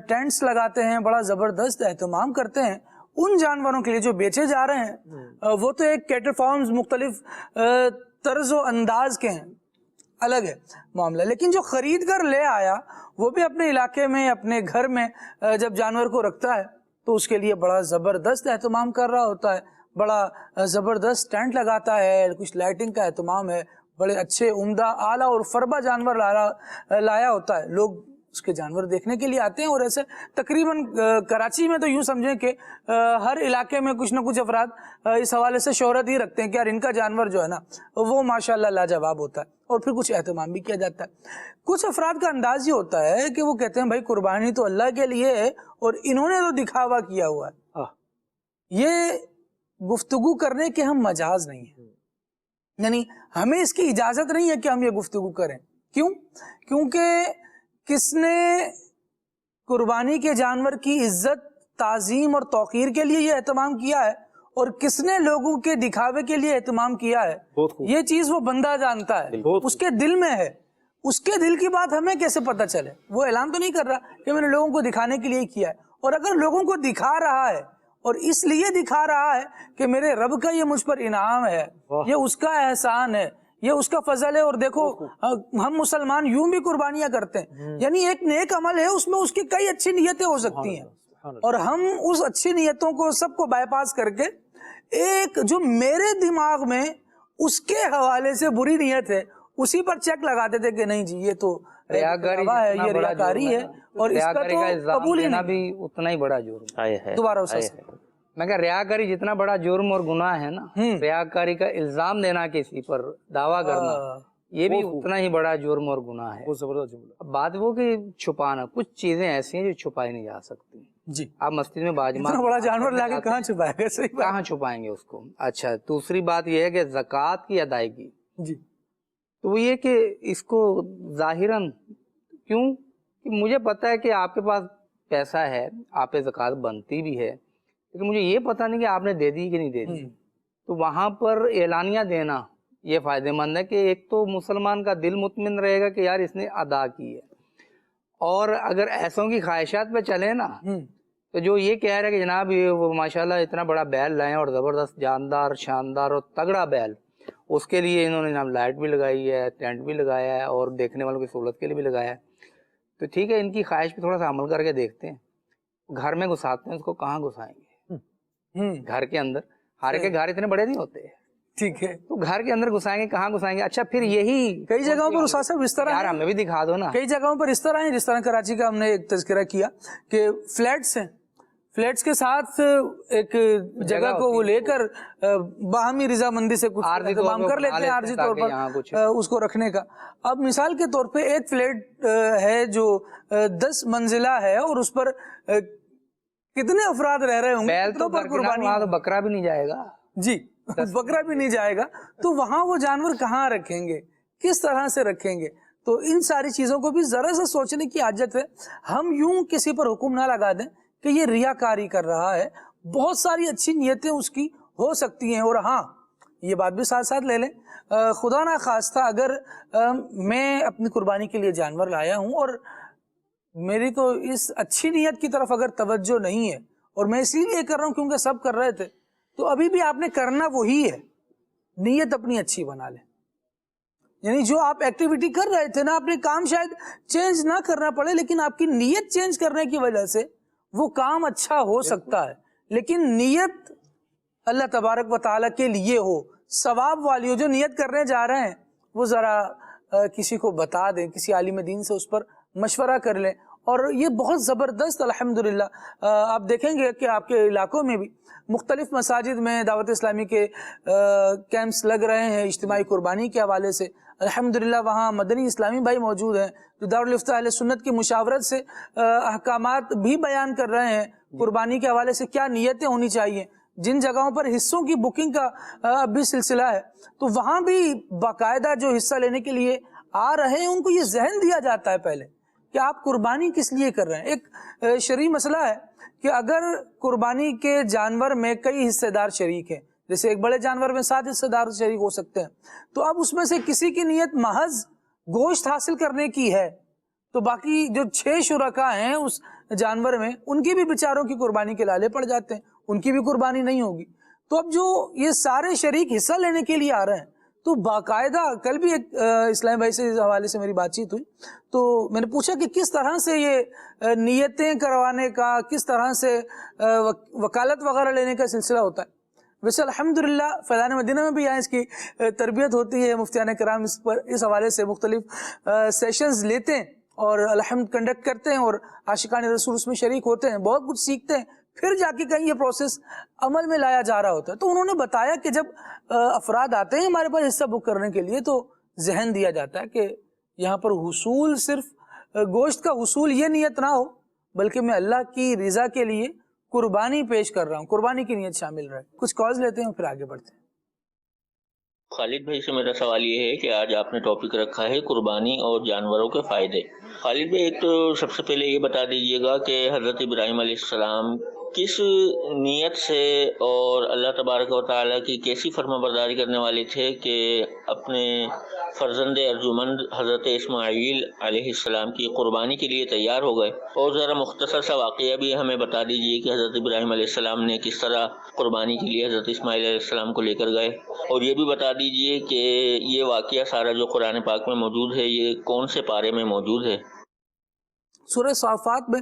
ٹینٹس لگاتے ہیں، بڑا زبردست اہتمام کرتے ہیں ان جانوروں کے لیے جو بیچے جا رہے ہیں۔ وہ تو ایک کیٹل فارمز مختلف طرز و انداز کے ہیں، الگ ہے معاملہ، لیکن جو خرید کر لے آیا وہ بھی اپنے علاقے میں، اپنے گھر میں جب جانور کو رکھتا ہے تو اس کے لیے بڑا زبردست اہتمام کر رہا ہوتا ہے، بڑا زبردست ٹینٹ لگاتا ہے، کچھ لائٹنگ کا اہتمام ہے، بڑے اچھے عمدہ اعلیٰ اور فربا جانور لایا ہوتا ہے، لوگ اس کے جانور دیکھنے کے لیے آتے ہیں۔ اور ایسے تقریباً کراچی میں تو یوں سمجھیں کہ ہر علاقے میں کچھ نہ کچھ افراد اس حوالے سے شہرت ہی رکھتے ہیں کہ یار ان کا جانور جو ہے نا وہ ماشاءاللہ لاجواب ہوتا ہے، اور پھر کچھ اہتمام بھی کیا جاتا ہے۔ کچھ افراد کا انداز یہ ہوتا ہے کہ وہ کہتے ہیں بھائی قربانی تو اللہ کے لیے ہے اور انہوں نے تو دکھاوا کیا ہوا ہے۔ یہ گفتگو کرنے کے ہم مجاز نہیں ہیں، یعنی ہمیں اس کی اجازت نہیں ہے کہ ہم یہ گفتگو کریں۔ کیوں؟ کیونکہ کس نے قربانی کے جانور کی عزت، تعظیم اور توقیر کے لیے یہ اہتمام کیا ہے اور کس نے لوگوں کے دکھاوے کے لیے اہتمام کیا ہے، یہ چیز وہ بندہ جانتا ہے، اس کے دل میں ہے۔ اس کے دل کی بات ہمیں کیسے پتہ چلے؟ وہ اعلان تو نہیں کر رہا کہ میں نے لوگوں کو دکھانے کے لیے کیا ہے، اور اگر لوگوں کو دکھا رہا ہے اور اس لیے دکھا رہا ہے کہ میرے رب کا یہ مجھ پر انعام ہے، یہ اس کا احسان ہے، یہ اس کا فضل ہے، اور دیکھو ہم مسلمان یوں بھی قربانیاں کرتے ہیں، یعنی ایک نیک عمل ہے، اس میں اس کی کئی اچھی نیتیں ہو سکتی ہیں، اور ہم اس اچھی نیتوں کو سب کو بائی پاس کر کے ایک جو میرے دماغ میں اس کے حوالے سے بری نیت ہے اسی پر چیک لگاتے تھے کہ نہیں جی یہ تو یہ ریاکاری ہے، اور اس کا تو قبول ہی نہیں بھی اتنا ہی بڑا جرم ہے۔ دوبارہ میں کہا ریاکاری جتنا بڑا جرم اور گناہ ہے نا، ریاکاری کا الزام دینا کسی پر، دعویٰ کرنا، یہ بھی اتنا ہی بڑا جرم اور گناہ ہے۔ بات وہ کہ چھپانا، کچھ چیزیں ایسی ہیں جو چھپائی نہیں جا سکتی۔ جی، آپ مسجد میں باجماعت اتنا بڑا جانور لا کے کہاں چھپائے گا؟ صحیح بات، کہاں چھپائیں گے اس کو؟ اچھا، دوسری بات یہ ہے کہ زکوٰۃ کی ادائیگی، جی، تو وہ یہ کہ اس کو ظاہراً، کیوں کہ مجھے پتہ ہے کہ آپ کے پاس پیسہ ہے، آپ پہ زکوٰۃ بنتی بھی ہے، لیکن مجھے یہ پتہ نہیں کہ آپ نے دے دی کہ نہیں دے دی۔ تو وہاں پر اعلانیہ دینا یہ فائدہ مند ہے کہ ایک تو مسلمان کا دل مطمئن رہے گا کہ یار اس نے ادا کی ہے، اور اگر ایسوں کی خواہشات پہ چلے نا تو جو یہ کہہ رہا ہے کہ جناب یہ وہ ماشاءاللہ اتنا بڑا بیل لائیں اور زبردست جاندار شاندار اور تگڑا بیل، اس کے لیے انہوں نے جناب لائٹ بھی لگائی ہے، ٹینٹ بھی لگایا ہے، اور دیکھنے والوں کی سہولت کے لیے بھی لگایا ہے، تو ٹھیک ہے ان کی خواہش پہ تھوڑا سا عمل کر کے دیکھتے ہیں۔ گھر میں گھساتے ہیں اس کو، کہاں گھسائیں گے؟ گھر کے اندر، ہر کے گھر اتنے بڑے نہیں ہوتے، ٹھیک ہے، تو گھر کے اندر گھسائیں گے، کہاں گھسائیں گے؟ اچھا پھر یہی کئی جگہوں پر استاد صاحب اس طرح یار ہمیں بھی دکھا دو نا، کئی جگہوں پر اس طرح ہے، جس طرح کراچی کا ہم نے ایک تذکرہ کیا کہ فلیٹس ہیں، فلیٹس کے ساتھ ایک جگہ کو وہ لے کر باہمی رضامندی سے کچھ انتظام کر لیتے ہیں عارضی طور پر اس کو رکھنے کا۔ اب مثال کے طور پہ ایک فلیٹ ہے جو 10 منزلہ ہے، اور اس پر کتنے افراد رہ رہے ہوں گے، بیل تو وہاں تو بکرا بھی نہیں جائے گا، جی بکرا بھی نہیں جائے گا، تو وہاں وہ جانور کہاں رکھیں گے، کس طرح سے رکھیں گے؟ تو ان ساری چیزوں کو بھی ذرا سا سوچنے کی حاجت ہے۔ ہم یوں کسی پر حکم نہ لگا دیں کہ یہ ریاکاری کر رہا ہے، بہت ساری اچھی نیتیں اس کی ہو سکتی ہیں، اور ہاں یہ بات بھی ساتھ ساتھ لے لیں، خدا نہ خواستہ اگر میں اپنی قربانی کے لیے جانور لایا ہوں اور میری تو اس اچھی نیت کی طرف اگر توجہ نہیں ہے، اور میں اسی لیے کر رہا ہوں کیونکہ سب کر رہے تھے، تو ابھی بھی آپ نے کرنا وہی ہے، نیت اپنی اچھی بنا لیں۔ یعنی جو آپ ایکٹیویٹی کر رہے تھے نا، اپنے کام شاید چینج نہ کرنا پڑے، لیکن آپ کی نیت چینج کرنے کی وجہ سے وہ کام اچھا ہو سکتا ہے، لیکن نیت اللہ تبارک و تعالیٰ کے لیے ہو، ثواب والی ہو۔ جو نیت کرنے جا رہے ہیں وہ ذرا کسی کو بتا دیں، کسی عالم دین سے اس پر مشورہ کر لیں، اور یہ بہت زبردست الحمدللہ آپ دیکھیں گے کہ آپ کے علاقوں میں بھی مختلف مساجد میں دعوت اسلامی کے کیمپس لگ رہے ہیں اجتماعی قربانی کے حوالے سے. الحمدللہ وہاں مدنی اسلامی بھائی موجود ہیں جو دارالفتہ اہل سنت کی مشاورت سے احکامات بھی بیان کر رہے ہیں قربانی کے حوالے سے کیا نیتیں ہونی چاہیے. جن جگہوں پر حصوں کی بکنگ کا اب بھی سلسلہ ہے تو وہاں بھی باقاعدہ جو حصہ لینے کے لیے آ رہے ہیں ان کو یہ ذہن دیا جاتا ہے پہلے کہ آپ قربانی کس لیے کر رہے ہیں. ایک شرعی مسئلہ ہے کہ اگر قربانی کے جانور میں کئی حصے دار شریک ہیں, جیسے ایک بڑے جانور میں 7 حصے دار شریک ہو سکتے ہیں, تو اب اس میں سے کسی کی نیت محض گوشت حاصل کرنے کی ہے تو باقی جو 6 شرکا ہیں اس جانور میں ان کی بھی بیچاروں کی قربانی کے لالے پڑ جاتے ہیں, ان کی بھی قربانی نہیں ہوگی. تو اب جو یہ سارے شریک حصہ لینے کے لیے آ رہے ہیں تو باقاعدہ کل بھی ایک اسلامی بھائی سے اس حوالے سے میری بات چیت ہوئی تو میں نے پوچھا کہ کس طرح سے یہ نیتیں کروانے کا, کس طرح سے وکالت وغیرہ لینے کا سلسلہ ہوتا ہے. ویسے الحمدللہ فیضان مدینہ میں بھی یہاں اس کی تربیت ہوتی ہے, مفتیان کرام اس حوالے سے مختلف سیشنز لیتے ہیں اور الحمد کنڈکٹ کرتے ہیں اور عاشقان رسول اس میں شریک ہوتے ہیں, بہت کچھ سیکھتے ہیں, پھر جا کے کہیں یہ پروسیس عمل میں لایا جا رہا ہوتا ہے. تو انہوں نے بتایا کہ جب افراد آتے ہیں ہمارے پاس حصہ بک کرنے کے لیے تو ذہن دیا جاتا ہے کہ یہاں پر حصول صرف گوشت کا حصول یہ نیت نہ ہو بلکہ میں اللہ کی رضا کے لیے قربانی پیش کر رہا ہوں, قربانی کی نیت شامل رہے. کچھ کالز لیتے ہیں پھر آگے بڑھتے ہیں. خالد بھائی سے میرا سوال یہ ہے کہ آج آپ نے ٹاپک رکھا ہے قربانی اور جانوروں کے فائدے. خالد بھائی ایک تو سب سے پہلے یہ بتا دیجئے گا کہ حضرت ابراہیم علیہ السلام کس نیت سے اور اللہ تبارک و تعالیٰ کی کیسی فرما برداری کرنے والے تھے کہ اپنے فرزند ارجمند حضرت اسماعیل علیہ السلام کی قربانی کے لیے تیار ہو گئے. اور ذرا مختصر سا واقعہ بھی ہمیں بتا دیجئے کہ حضرت ابراہیم علیہ السلام نے کس طرح قربانی کے لیے حضرت اسماعیل علیہ السلام کو لے کر گئے. اور یہ بھی بتا دیجئے کہ یہ واقعہ سارا جو قرآن پاک میں موجود ہے یہ کون سے پارے میں موجود ہے. سورہ صافات میں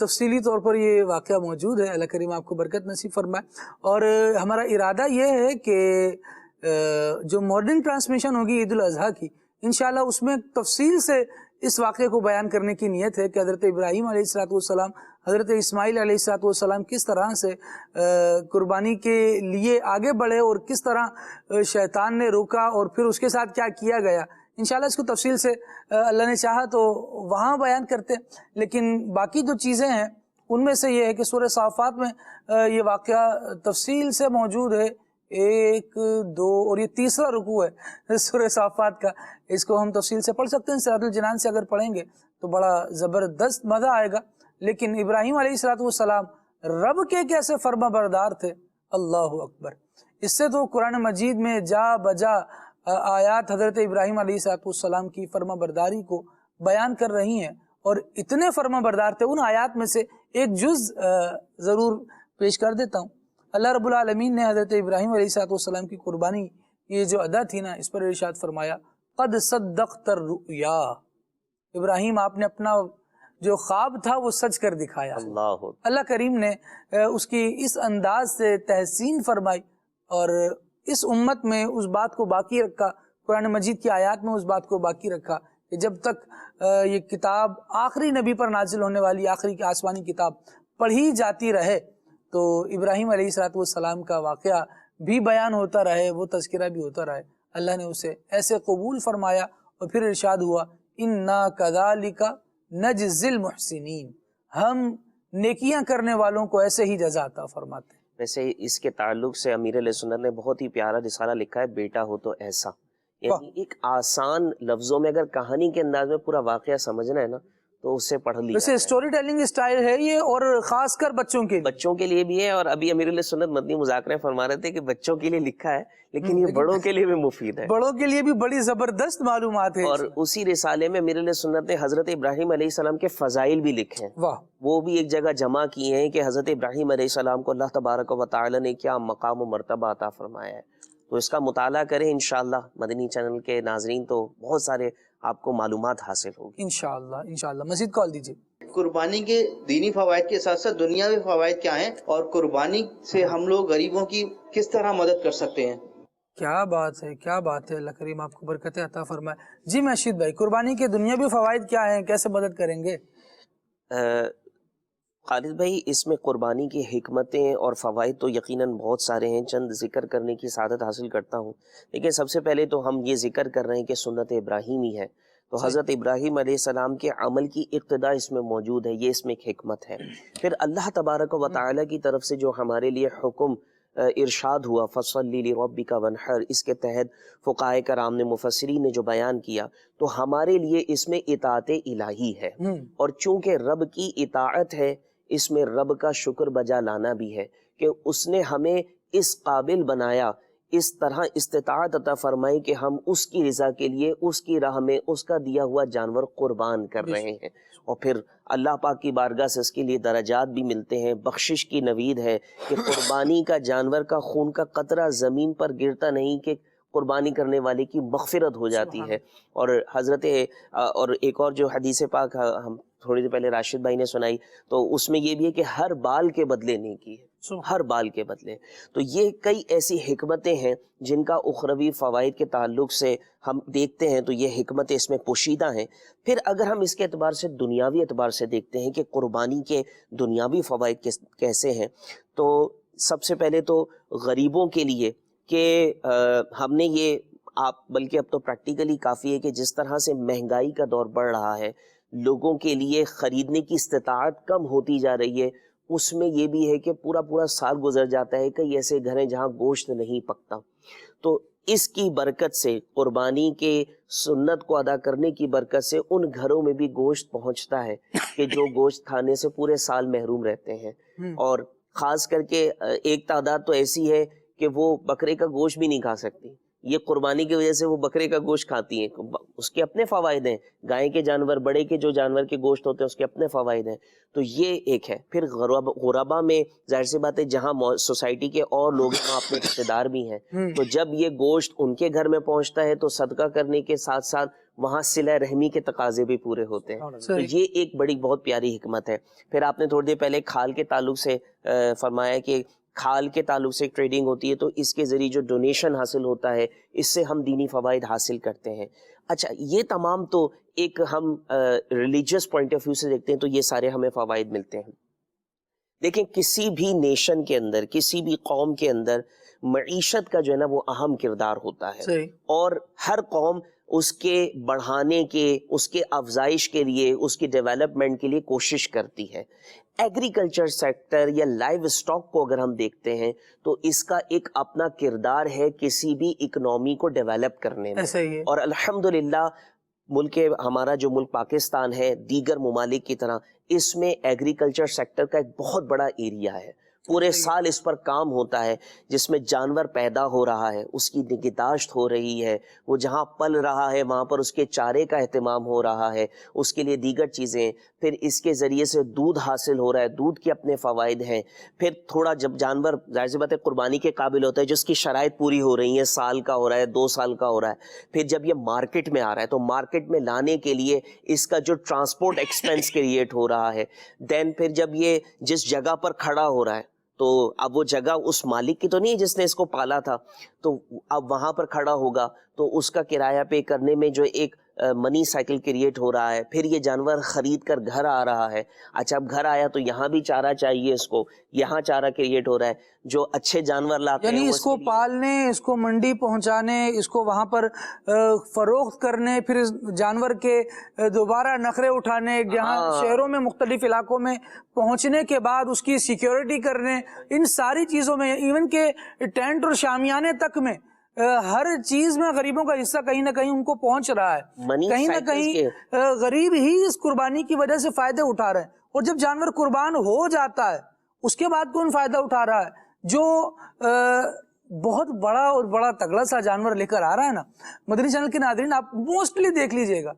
تفصیلی طور پر یہ واقعہ موجود ہے. اللہ کریم آپ کو برکت نصیب فرمائے. اور ہمارا ارادہ یہ ہے کہ جو مارننگ ٹرانسمیشن ہوگی عید الاضحیٰ کی انشاءاللہ اس میں تفصیل سے اس واقعے کو بیان کرنے کی نیت ہے کہ حضرت ابراہیم علیہ السلام حضرت اسماعیل علیہ السلام کس طرح سے قربانی کے لیے آگے بڑھے اور کس طرح شیطان نے روکا اور پھر اس کے ساتھ کیا کیا گیا. انشاءاللہ اس کو تفصیل سے اللہ نے چاہا تو وہاں بیان کرتے. لیکن باقی جو چیزیں ہیں ان میں سے یہ ہے کہ سورہ صافات میں یہ واقعہ تفصیل سے موجود ہے. 1 2 اور یہ 3 رکوع ہے سورہ صافات کا. اس کو ہم تفصیل سے پڑھ سکتے ہیں. سورۃ الجنان سے اگر پڑھیں گے تو بڑا زبردست مزہ آئے گا. لیکن ابراہیم علیہ السلام رب کے کیسے فرما بردار تھے, اللہ اکبر. اس سے تو قرآن مجید میں جا بجا آیات حضرت ابراہیم علیہ السلام کی فرما برداری کو بیان کر رہی ہیں اور اتنے فرما بردار تھے. ان آیات میں سے ایک جز ضرور پیش کر دیتا ہوں. اللہ رب العالمین نے حضرت ابراہیم علیہ السلام کی قربانی یہ جو ادا تھی نا اس پر ارشاد فرمایا قد صدقت الرؤیا. ابراہیم آپ نے اپنا جو خواب تھا وہ سچ کر دکھایا. اللہ کریم نے اس کی اس انداز سے تحسین فرمائی اور اس امت میں اس بات کو باقی رکھا, قرآن مجید کی آیات میں اس بات کو باقی رکھا کہ جب تک یہ کتاب آخری نبی پر نازل ہونے والی آخری کی آسمانی کتاب پڑھی جاتی رہے تو ابراہیم علیہ السلام کا واقعہ بھی بیان ہوتا رہے, وہ تذکرہ بھی ہوتا رہے. اللہ نے اسے ایسے قبول فرمایا اور پھر ارشاد ہوا اِنَّا كَذَلِكَ نَجْزِي الْمُحْسِنِينَ, ہم نیکیاں کرنے والوں کو ایسے ہی جزا عطا فرماتے ہیں. ویسے اس کے تعلق سے امیر علیہ سنت نے بہت ہی پیارا رسالہ لکھا ہے بیٹا ہو تو ایسا. یعنی ایک آسان لفظوں میں اگر کہانی کے انداز میں پورا واقعہ سمجھنا ہے نا تو اسے پڑھ لیا. ویسے سٹوری ٹیلنگ اسٹائل ہے یہ اور خاص کر بچوں کے لیے بھی ہے. اور ابھی امیر علیہ سنت مدنی مذاکرے فرما رہے تھے کہ بچوں کے لیے لکھا ہے لیکن یہ بڑوں کے لیے بھی مفید ہے, بڑوں کے لیے بھی بڑی زبردست معلومات ہے. اور اسی رسالے میں امیر علیہ سنت نے حضرت ابراہیم علیہ السلام کے فضائل بھی لکھے ہیں. واہ, وہ بھی ایک جگہ جمع کیے ہیں کہ حضرت ابراہیم علیہ السلام کو اللہ تبارک و تعالی نے کیا مقام و مرتبہ عطا فرمایا ہے. تو اس کا مطالعہ کریں انشاءاللہ مدنی چینل کے ناظرین, تو بہت سارے آپ کو معلومات حاصل ہوگی انشاءاللہ. مزید کال دیجیے. قربانی کے دینی فوائد کے ساتھ ساتھ دنیاوی فوائد کیا ہیں اور قربانی سے ہم لوگ غریبوں کی کس طرح مدد کر سکتے ہیں؟ کیا بات ہے, اللہ کریم آپ کو برکتیں عطا فرمائے. جی محشید بھائی, قربانی کے دنیاوی فوائد کیا ہیں, کیسے مدد کریں گے؟ خالد بھائی اس میں قربانی کی حکمتیں اور فوائد تو یقیناً بہت سارے ہیں، چند ذکر کرنے کی سعادت حاصل کرتا ہوں، لیکن سب سے پہلے تو ہم یہ ذکر کر رہے ہیں کہ سنت ابراہیمی ہے، تو حضرت ابراہیم علیہ السلام کے عمل کی ابتدا اس میں موجود ہے، یہ اس میں ایک حکمت ہے۔ پھر اللہ تبارک و تعالیٰ کی طرف سے جو ہمارے لیے حکم ارشاد ہوا فَصَلِّ لِرَبِّكَ وَانْحَرْ، اس کے تحت فقہائے کرام نے، مفسرین نے جو بیان کیا، تو ہمارے لیے اس میں اطاعت الہی ہے، اور چونکہ رب کی اطاعت ہے اس میں رب کا شکر بجا لانا بھی ہے کہ اس نے ہمیں اس قابل بنایا، اس طرح استطاعت عطا فرمائی کہ ہم اس کی رضا کے لیے اس کی راہ میں اس کا دیا ہوا جانور قربان کر رہے ہیں، اور پھر اللہ پاک کی بارگاہ سے اس کے لیے درجات بھی ملتے ہیں، بخشش کی نوید ہے کہ قربانی کا جانور کا خون کا قطرہ زمین پر گرتا نہیں کہ قربانی کرنے والے کی مغفرت ہو جاتی ہے۔ اور حضرت اور ایک اور جو حدیث پاک ہم تھوڑی دیر پہلے راشد بھائی نے سنائی، تو اس میں یہ بھی ہے کہ ہر بال کے بدلے نیکی ہے، ہر بال کے بدلے۔ تو یہ کئی ایسی حکمتیں ہیں جن کا اخروی فوائد کے تعلق سے ہم دیکھتے ہیں، تو یہ حکمتیں اس میں پوشیدہ ہیں۔ پھر اگر ہم اس کے اعتبار سے دنیاوی اعتبار سے دیکھتے ہیں کہ قربانی کے دنیاوی فوائد کیسے ہیں، تو سب سے پہلے تو غریبوں کے لیے کہ ہم نے یہ بلکہ اب تو پریکٹیکلی کافی ہے کہ جس طرح سے مہنگائی کا دور بڑھ رہا ہے، لوگوں کے لیے خریدنے کی استطاعت کم ہوتی جا رہی ہے، اس میں یہ بھی ہے کہ پورا سال گزر جاتا ہے، کئی ایسے گھر ہیں جہاں گوشت نہیں پکتا، تو اس کی برکت سے، قربانی کے سنت کو ادا کرنے کی برکت سے ان گھروں میں بھی گوشت پہنچتا ہے کہ جو گوشت کھانے سے پورے سال محروم رہتے ہیں، اور خاص کر کے ایک تعداد تو ایسی ہے کہ وہ بکرے کا گوشت بھی نہیں کھا سکتی، یہ قربانی کی وجہ سے وہ بکرے کا گوشت کھاتی ہیں، اس کے اپنے فوائد ہیں، گائے کے جانور، بڑے کے جو جانور کے گوشت ہوتے ہیں اس کے اپنے فوائد ہیں، تو یہ ایک ہے۔ پھر غربا میں ظاہر سی بات ہے جہاں سوسائٹی کے اور لوگ وہاں اپنے رشتے دار بھی ہیں، تو جب یہ گوشت ان کے گھر میں پہنچتا ہے تو صدقہ کرنے کے ساتھ ساتھ وہاں صلہ رحمی کے تقاضے بھی پورے ہوتے ہیں، تو یہ ایک بڑی بہت پیاری حکمت ہے۔ پھر آپ نے تھوڑی دیر پہلے کھال کے تعلق سے فرمایا کہ کھال کے تعلق سے ٹریڈنگ ہوتی ہے، تو اس کے ذریعے جو ڈونیشن حاصل ہوتا ہے اس سے ہم دینی فوائد حاصل کرتے ہیں۔ اچھا، یہ تمام تو ایک ہم ریلیجیس پوائنٹ آف ویو سے دیکھتے ہیں تو یہ سارے ہمیں فوائد ملتے ہیں، لیکن کسی بھی نیشن کے اندر، کسی بھی قوم کے اندر معیشت کا جو ہے نا وہ اہم کردار ہوتا ہے، اور ہر قوم اس کے بڑھانے کے، اس کے افزائش کے لیے، اس کی ڈیولپمنٹ کے لیے کوشش کرتی ہے۔ ایگریکلچر سیکٹر یا لائیو اسٹاک کو اگر ہم دیکھتے ہیں تو اس کا ایک اپنا کردار ہے کسی بھی اکنامی کو ڈیولپ کرنے میں، اور الحمدللہ ملک ہمارا جو ملک پاکستان ہے دیگر ممالک کی طرح اس میں ایگریکلچر سیکٹر کا ایک بہت بڑا ایریا ہے، پورے سال اس پر کام ہوتا ہے، جس میں جانور پیدا ہو رہا ہے، اس کی نگہداشت ہو رہی ہے، وہ جہاں پل رہا ہے وہاں پر اس کے چارے کا اہتمام ہو رہا ہے، اس کے لیے دیگر چیزیں، پھر اس کے ذریعے سے دودھ حاصل ہو رہا ہے، دودھ کے اپنے فوائد ہیں، پھر تھوڑا جب جانور ظاہر سی بات ہے قربانی کے قابل ہوتا ہے، جس کی شرائط پوری ہو رہی ہیں، سال کا ہو رہا ہے، 2 سال کا ہو رہا ہے، پھر جب یہ مارکیٹ میں آ رہا ہے تو مارکیٹ میں لانے کے لیے اس کا جو ٹرانسپورٹ ایکسپینس کریٹ ہو رہا ہے، دین پھر جب یہ جس جگہ پر کھڑا ہو رہا ہے تو اب وہ جگہ اس مالک کی تو نہیں جس نے اس کو پالا تھا، تو اب وہاں پر کھڑا ہوگا تو اس کا کرایہ پے کرنے میں جو ایک منی سائیکل کریٹ ہو رہا ہے، پھر یہ جانور خرید کر گھر آ رہا ہے، اچھا اب گھر آیا تو یہاں بھی چارہ چاہیے، اس کو یہاں چارہ کریٹ ہو رہا ہے، جو اچھے جانور لاتے ہیں یعنی اس کو پالنے، اس کو منڈی پہنچانے، اس کو وہاں پر فروخت کرنے، پھر جانور کے دوبارہ نخرے اٹھانے، جہاں شہروں میں مختلف علاقوں میں پہنچنے کے بعد اس کی سیکیورٹی کرنے، ان ساری چیزوں میں، ایون کہ ٹینٹ اور شامیانے تک میں ہر چیز میں غریبوں کا حصہ کہیں نہ کہیں ان کو پہنچ رہا ہے، کہیں نہ کہیں غریب ہی اس قربانی کی وجہ سے فائدے اٹھا رہے ہیں، اور جب جانور قربان ہو جاتا ہے اس کے بعد کون فائدہ اٹھا رہا ہے؟ جو بہت بڑا اور بڑا تگڑا سا جانور لے کر آ رہا ہے نا، مدنی چینل کے ناظرین آپ موسٹلی دیکھ لیجئے گا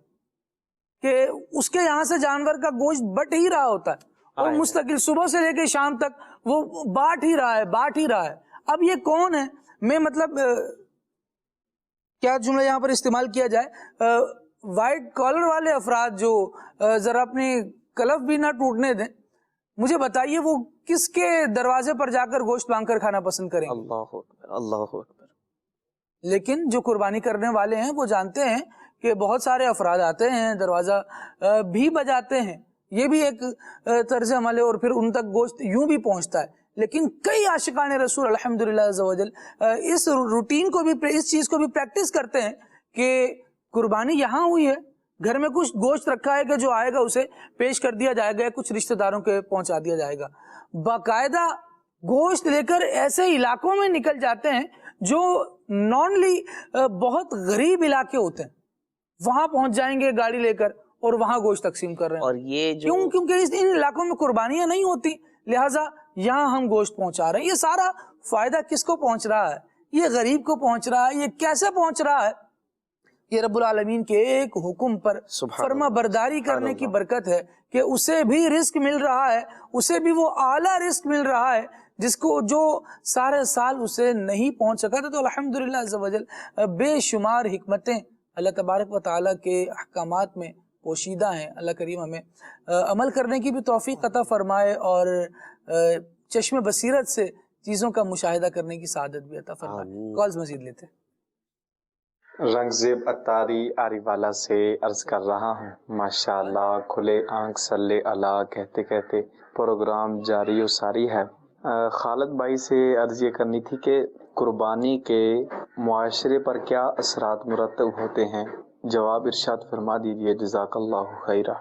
کہ اس کے یہاں سے جانور کا گوشت بٹ ہی رہا ہوتا ہے، اور مستقل صبح سے لے کے شام تک وہ باٹ ہی رہا ہے۔ اب یہ کون ہے؟ میں مطلب کیا جملہ یہاں پر استعمال کیا جائے، وائٹ کالر والے افراد جو ذرا اپنی کلف بھی نہ ٹوٹنے دیں، مجھے بتائیے وہ کس کے دروازے پر جا کر گوشت مانگ کر کھانا پسند کریں گے؟ اللہ اکبر، اللہ اکبر۔ لیکن جو قربانی کرنے والے ہیں وہ جانتے ہیں کہ بہت سارے افراد آتے ہیں، دروازہ بھی بجاتے ہیں، یہ بھی ایک طرز عمل ہے، اور پھر ان تک گوشت یوں بھی پہنچتا ہے. لیکن کئی عاشقان رسول الحمدللہ عز و جل اس روٹین کو بھی، اس چیز کو بھی پریکٹس کرتے ہیں کہ قربانی یہاں ہوئی ہے، گھر میں کچھ گوشت رکھا ہے کہ جو آئے گا اسے پیش کر دیا جائے گا، کچھ رشتہ داروں کے پہنچا دیا جائے گا. باقاعدہ گوشت لے کر ایسے علاقوں میں نکل جاتے ہیں جو نارملی بہت غریب علاقے ہوتے ہیں، وہاں پہنچ جائیں گے گاڑی لے کر اور وہاں گوشت تقسیم کر رہے ہیں. اور یہ جو کیونکہ ان علاقوں میں قربانیاں نہیں ہوتی، لہٰذا یہاں ہم گوشت پہنچا رہے ہیں. یہ سارا فائدہ کس کو پہنچ رہا ہے؟ یہ غریب کو پہنچ رہا ہے. یہ کیسے پہنچ رہا ہے؟ یہ رب العالمین کے ایک حکم پر فرما برداری کرنے کی برکت ہے کہ اسے بھی رزق مل رہا ہے، اسے بھی وہ اعلیٰ رزق مل رہا ہے جس کو جو سارے سال اسے نہیں پہنچ سکا تھا. تو الحمدللہ عز و جل بے شمار حکمتیں اللہ تبارک و تعالیٰ کے احکامات میں پوشیدہ ہیں. اللہ کریم ہمیں عمل کرنے کی بھی توفیق عطا فرمائے اور چشم بصیرت سے چیزوں کا مشاہدہ کرنے کی سعادت بھی عطا فرمائے. کالز مزید لیتے ہیں. رنگزیب اتاری آری والا سے عرض کر رہا ہوں، ماشاءاللہ کھلے آنکھ صلی اللہ کہتے کہتے پروگرام جاری و ساری ہے. خالد بھائی سے عرض یہ کرنی تھی کہ قربانی کے معاشرے پر کیا اثرات مرتب ہوتے ہیں؟ جواب ارشاد فرما دیجیے، جزاک اللہ خیرہ.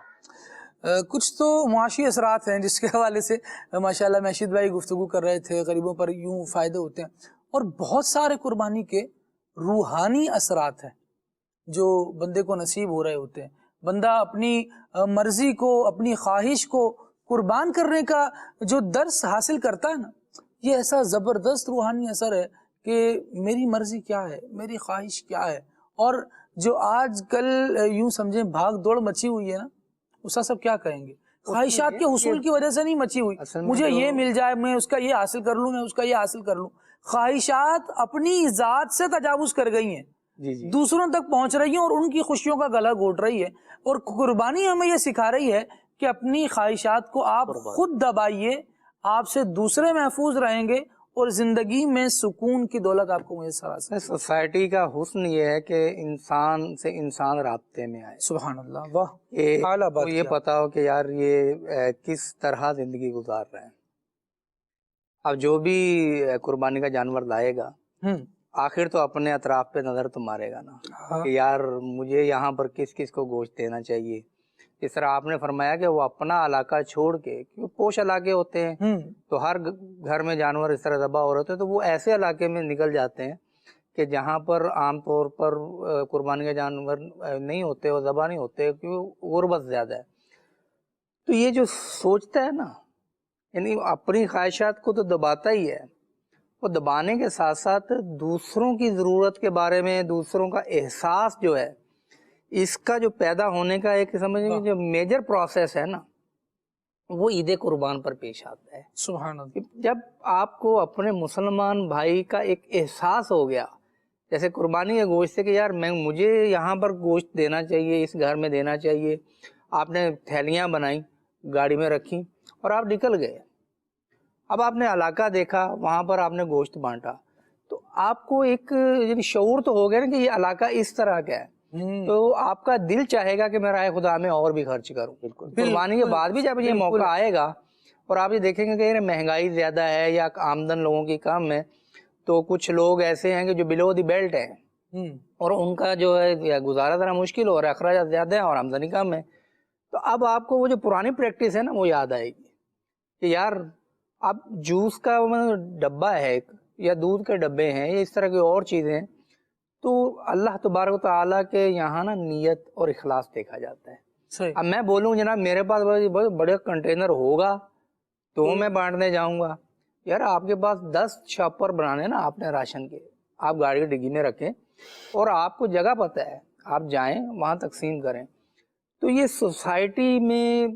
کچھ تو معاشی اثرات ہیں جس کے حوالے سے ماشاءاللہ محشید بھائی گفتگو کر رہے تھے، غریبوں پر یوں فائدے ہوتے ہیں. اور بہت سارے قربانی کے روحانی اثرات ہیں جو بندے کو نصیب ہو رہے ہوتے ہیں. بندہ اپنی مرضی کو، اپنی خواہش کو قربان کرنے کا جو درس حاصل کرتا ہے نا، یہ ایسا زبردست روحانی اثر ہے کہ میری مرضی کیا ہے، میری خواہش کیا ہے. اور جو آج کل یوں سمجھیں بھاگ دوڑ مچی ہوئی ہے نا، اس کا سب کیا کہیں گے، خواہشات کے حصول کی وجہ سے نہیں مچی ہوئی. مجھے یہ مل جائے، میں اس کا یہ حاصل کر لوں، میں اس کا یہ حاصل کر لوں. خواہشات اپنی ذات سے تجاوز کر گئی ہیں، دوسروں تک پہنچ رہی ہیں اور ان کی خوشیوں کا گلا گھونٹ رہی ہے. اور قربانی ہمیں یہ سکھا رہی ہے کہ اپنی خواہشات کو آپ خود دبائیے، آپ سے دوسرے محفوظ رہیں گے اور زندگی میں سکون کی دولت آپ کو میسر آ سکے. سوسائٹی کا حسن یہ ہے کہ انسان سے انسان رابطے میں آئے. سبحان اللہ، واہ، کہ یہ پتا ہو کہ یار یہ کس طرح زندگی گزار رہے ہیں. اب جو بھی قربانی کا جانور لائے گا آخر تو اپنے اطراف پہ نظر تو مارے گا نا کہ یار مجھے یہاں پر کس کس کو گوشت دینا چاہیے. اس طرح آپ نے فرمایا کہ وہ اپنا علاقہ چھوڑ کے، کیوں پوش علاقے ہوتے ہیں تو ہر گھر میں جانور اس طرح ذبح ہو رہے ہوتے ہیں، تو وہ ایسے علاقے میں نکل جاتے ہیں کہ جہاں پر عام طور پر قربانی کے جانور نہیں ہوتے اور ذبح نہیں ہوتے کیونکہ غربت زیادہ ہے. تو یہ جو سوچتا ہے نا، یعنی اپنی خواہشات کو تو دباتا ہی ہے، وہ دبانے کے ساتھ ساتھ دوسروں کی ضرورت کے بارے میں، دوسروں کا احساس جو ہے، اس کا جو پیدا ہونے کا ایک سمجھیں جو میجر پروسیس ہے نا، وہ عید قربان پر پیش آتا ہے. سبحان اللہ. جب آپ کو اپنے مسلمان بھائی کا ایک احساس ہو گیا، جیسے قربانی کے گوشت سے کہ یار مجھے یہاں پر گوشت دینا چاہیے، اس گھر میں دینا چاہیے. آپ نے تھیلیاں بنائیں، گاڑی میں رکھیں اور آپ نکل گئے. اب آپ نے علاقہ دیکھا، وہاں پر آپ نے گوشت بانٹا، تو آپ کو ایک یعنی شعور تو ہو گیا نا کہ یہ علاقہ اس طرح کا ہے، تو آپ کا دل چاہے گا کہ میں راہ خدا میں اور بھی خرچ کروں. قربانی کے بعد بھی جب یہ موقع آئے گا اور آپ یہ دیکھیں گے کہ مہنگائی زیادہ ہے یا آمدن لوگوں کی کم ہے، تو کچھ لوگ ایسے ہیں کہ جو بلو دی بیلٹ ہیں اور ان کا جو ہے گزارا ذرا مشکل ہو رہا ہے، اخراجات زیادہ ہیں اور آمدنی کم ہے. تو اب آپ کو وہ جو پرانی پریکٹس ہے نا وہ یاد آئے گی کہ یار اب جوس کا ڈبہ ہے یا دودھ کے ڈبے ہیں یا اس طرح کی اور چیزیں، تو اللہ تبارک و تعالیٰ کے یہاں نا نیت اور اخلاص دیکھا جاتا ہے. اب میں بولوں جناب میرے پاس بڑے کنٹینر ہوگا تو میں بانٹنے جاؤں گا، یار آپ کے پاس 10 شاپر بنانے نا آپ نے راشن کے، آپ گاڑی کی ڈگی میں رکھیں اور آپ کو جگہ پتہ ہے، آپ جائیں وہاں تقسیم کریں. تو یہ سوسائٹی میں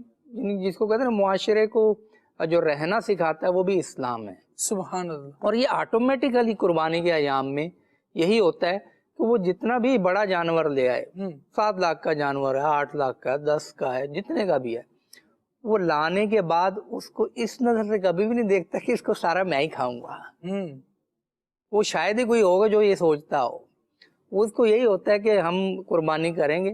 جس کو کہتے ہیں نا معاشرے کو جو رہنا سکھاتا ہے وہ بھی اسلام ہے. سبحان اللہ. اور یہ آٹومیٹیکلی قربانی کے ایام میں یہی ہوتا ہے کہ وہ جتنا بھی بڑا جانور لے آئے، 7 لاکھ کا جانور ہے، 8 لاکھ کا، 10 کا ہے، جتنے کا بھی ہے، وہ لانے کے بعد اس کو اس نظر سے کبھی بھی نہیں دیکھتا کہ اس کو سارا میں ہی کھاؤں گا. وہ شاید ہی کوئی ہوگا جو یہ سوچتا ہو. اس کو یہی ہوتا ہے کہ ہم قربانی کریں گے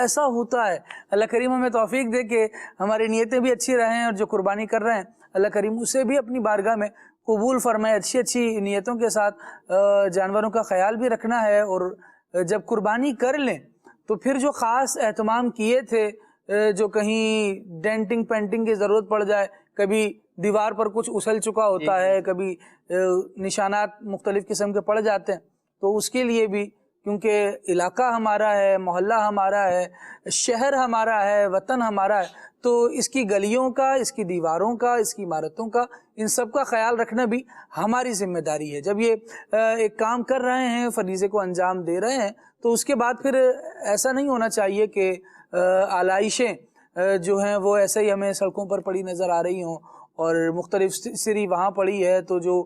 ایسا ہوتا ہے۔ اللہ کریم ہمیں توفیق دے کہ ہماری نیتیں بھی اچھی رہیں، اور جو قربانی کر رہے ہیں اللہ کریم اسے بھی اپنی بارگاہ میں قبول فرمائے۔ اچھی نیتوں کے ساتھ جانوروں کا خیال بھی رکھنا ہے، اور جب قربانی کر لیں تو پھر جو خاص اہتمام کیے تھے، جو کہیں ڈینٹنگ پینٹنگ کی ضرورت پڑ جائے، کبھی دیوار پر کچھ اسل چکا ہوتا ہے، کبھی نشانات مختلف قسم کے پڑ جاتے ہیں، تو اس کے لیے بھی، کیونکہ علاقہ ہمارا ہے، محلہ ہمارا ہے، شہر ہمارا ہے، وطن ہمارا ہے، تو اس کی گلیوں کا، اس کی دیواروں کا، اس کی عمارتوں کا، ان سب کا خیال رکھنا بھی ہماری ذمہ داری ہے۔ جب یہ ایک کام کر رہے ہیں، فریضے کو انجام دے رہے ہیں، تو اس کے بعد پھر ایسا نہیں ہونا چاہیے کہ آلائشیں جو ہیں وہ ایسے ہی ہمیں سڑکوں پر پڑی نظر آ رہی ہوں، اور مختلف سری وہاں پڑی ہے تو جو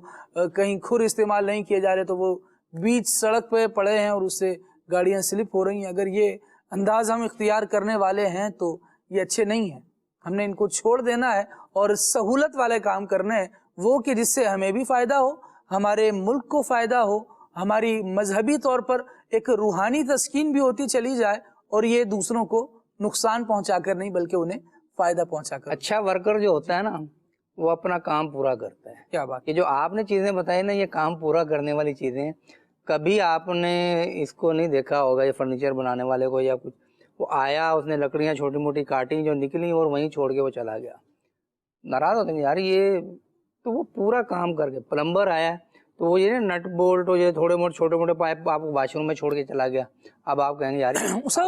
کہیں کھر استعمال نہیں کیے جا رہے تو وہ بیچ سڑک پہ پڑے ہیں اور اس سے گاڑیاں سلپ ہو رہی ہیں۔ اگر یہ انداز ہم اختیار کرنے والے ہیں تو یہ اچھے نہیں ہیں، ہم نے ان کو چھوڑ دینا ہے اور سہولت والے کام کرنے ہیں، وہ کہ جس سے ہمیں بھی فائدہ ہو، ہمارے ملک کو فائدہ ہو، ہماری مذہبی طور پر ایک روحانی تسکین بھی ہوتی چلی جائے، اور یہ دوسروں کو نقصان پہنچا کر نہیں بلکہ انہیں فائدہ پہنچا کر۔ اچھا ورکر جو ہوتا ہے نا وہ اپنا کام پورا کرتا ہے۔ کیا بات، یہ جو آپ نے چیزیں بتائی نا، یہ کام پورا کرنے والی چیزیں ہیں۔ کبھی آپ نے اس کو نہیں دیکھا ہوگا، یہ فرنیچر بنانے والے کو یا کچھ، وہ آیا، اس نے لکڑیاں چھوٹی موٹی کاٹی جو نکلی اور وہیں چھوڑ کے وہ چلا گیا۔ ناراض ہوتے ہیں یار، یہ تو وہ پورا کام کر کے پلمبر آیا تو وہ یہ نٹ بولٹ اور یہ تھوڑے موٹے چھوٹے موٹے پائپ آپ کو واش روم میں چھوڑ کے چلا گیا۔ اب آپ کہیں گے یار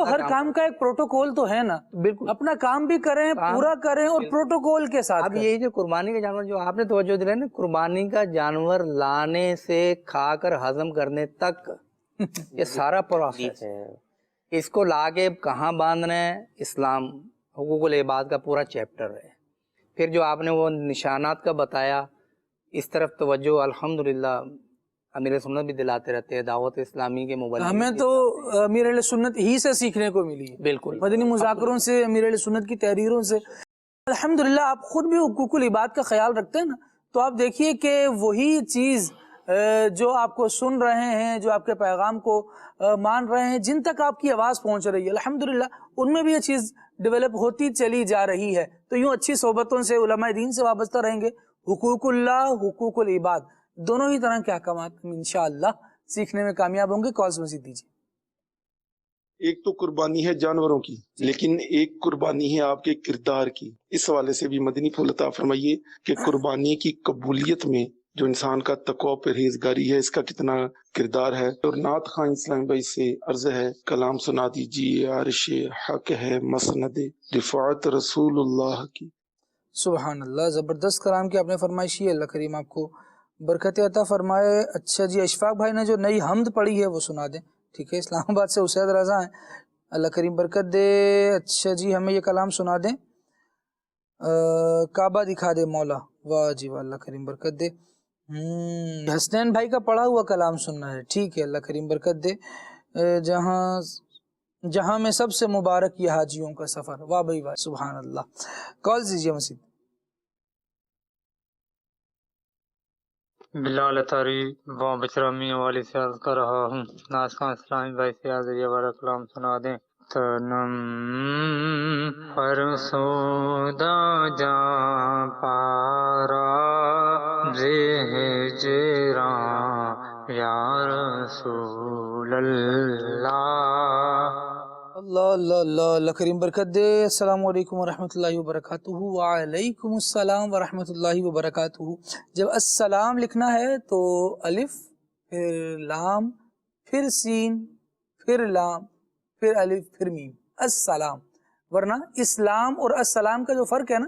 ہر کام کا ایک پروٹوکول تو ہے نا، بالکل اپنا کام بھی کریں، پورا کریں اور پروٹوکول کے ساتھ۔ اب یہی جو قربانی کا جانور جو آپ نے توجہ دلائی نا، قربانی کا جانور لانے سے کھا کر ہضم کرنے تک یہ سارا پروسیس ہے۔ اس کو لا کے کہاں باندھنا ہے، اسلام حقوق العباد کا پورا چیپٹر ہے۔ پھر جو آپ نے وہ نشانات کا بتایا، اس طرف توجہ الحمدللہ امیر سنت بھی دلاتے رہتے ہیں، دعوت اسلامی کے مبلغ ہمیں تو امیر اہل سنت ہی سے سیکھنے کو ملی ہے، بالکل مدنی مذاکروں سے، امیر اہل سنت کی تحریروں سے۔ الحمدللہ آپ خود بھی حقوق العباد کا خیال رکھتے ہیں نا، تو آپ دیکھیے کہ وہی چیز جو آپ کو سن رہے ہیں، جو آپ کے پیغام کو مان رہے ہیں، جن تک آپ کی آواز پہنچ رہی ہے، الحمدللہ ان میں بھی یہ چیز ڈیولپ ہوتی چلی جا رہی ہے۔ تو یوں اچھی صحبتوں سے، علماء دین سے وابستہ رہیں گے، حقوق اللہ، حقوق العباد، دونوں ہی طرح کے احکامات ہم انشاءاللہ سیکھنے میں کامیاب ہوں گے۔ کالز مزید دیجیے۔ ایک تو قربانی ہے جانوروں کی، لیکن ایک قربانی ہے آپ کے کردار کی۔ اس حوالے سے بھی مدنی پھول عطا فرمائیے کہ قربانی کی قبولیت میں جو انسان کا تقوی پرہیزگاری ہے، اس کا کتنا کردار ہے۔ اور نعت خواں اسلام بھائی سے عرض ہے، کلام سنا دیجیے، عرش حق ہے مسند رفعت رسول اللہ کی۔ سبحان اللہ، زبردست کلام کی آپ نے فرمائش کی، اللہ کریم آپ کو برکت عطا فرمائے۔ اچھا جی، اشفاق بھائی نے جو نئی حمد پڑھی ہے وہ سنا دیں، ٹھیک ہے؟ اسلام آباد سے اسید رضا ہیں، اللہ کریم برکت دے۔ اچھا جی، ہمیں یہ کلام سنا دیں، کعبہ دکھا دے مولا، واہ جی واہ، اللہ کریم برکت دے۔ حسنین بھائی کا پڑھا ہوا کلام سننا ہے، ٹھیک ہے، اللہ کریم برکت دے۔ جہاں میں سب سے مبارک یہ حاجیوں کا سفر، واہ بھائی واہ، سبحان اللہ۔ کال دیجیے مسجد۔ بلال اتاری بام بچرامی والی سے عرض کر رہا ہوں، ناسخان اسلامی بھائی سے حاضر یہ والا کلام سنا دیں۔ تنم فرسودہ جاں پارا ہجراں یا رسول اللہ۔ اللہ اللہ اللہ، اللہ کریم برکت دے۔ السلام علیکم ورحمۃ اللہ وبرکاتہ۔ وعلیکم السلام ورحمۃ اللہ وبرکاتہ۔ جب السلام لکھنا ہے تو الف، پھر لام، پھر سین، پھر لام، پھر الف، پھر میم، السلام۔ ورنہ اسلام اور السلام کا جو فرق ہے نا،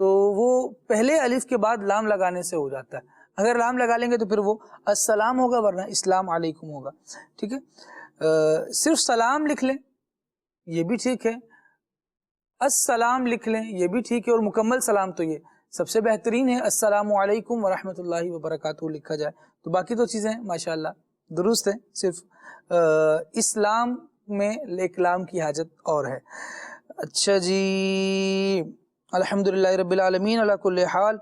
تو وہ پہلے الف کے بعد لام لگانے سے ہو جاتا ہے۔ اگر لام لگا لیں گے تو پھر وہ السلام ہوگا، ورنہ اسلام علیکم ہوگا، ٹھیک ہے؟ صرف سلام لکھ لیں یہ بھی ٹھیک ہے، السلام لکھ لیں یہ بھی ٹھیک ہے، اور مکمل سلام تو یہ سب سے بہترین ہے، السلام علیکم ورحمۃ اللہ وبرکاتہ لکھا جائے۔ تو باقی تو چیزیں ماشاءاللہ درست ہیں، صرف اسلام میں ایک لام کی حاجت اور ہے۔ اچھا جی، الحمدللہ رب العالمین علی کل حال۔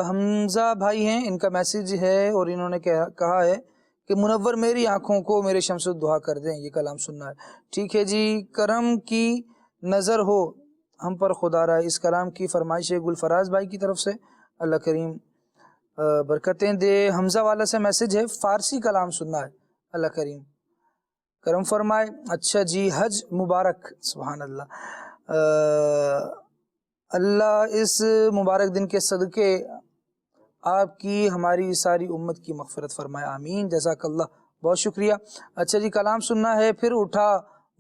حمزہ بھائی ہیں، ان کا میسیج ہے اور انہوں نے کہا ہے کہ منور میری آنکھوں کو میرے شمس الدحا کر دیں، یہ کلام سننا ہے۔ ٹھیک ہے جی، کرم کی نظر ہو ہم پر خدا را، اس کلام کی فرمائش ہے گلفراز بھائی کی طرف سے، اللہ کریم برکتیں دے۔ حمزہ والا سے میسج ہے فارسی کلام سننا ہے، اللہ کریم کرم فرمائے۔ اچھا جی، حج مبارک، سبحان اللہ، اللہ اس مبارک دن کے صدقے آپ کی ہماری ساری امت کی مغفرت فرمائے، آمین، جزاک اللہ، بہت شکریہ۔ اچھا جی، کلام سننا ہے پھر اٹھا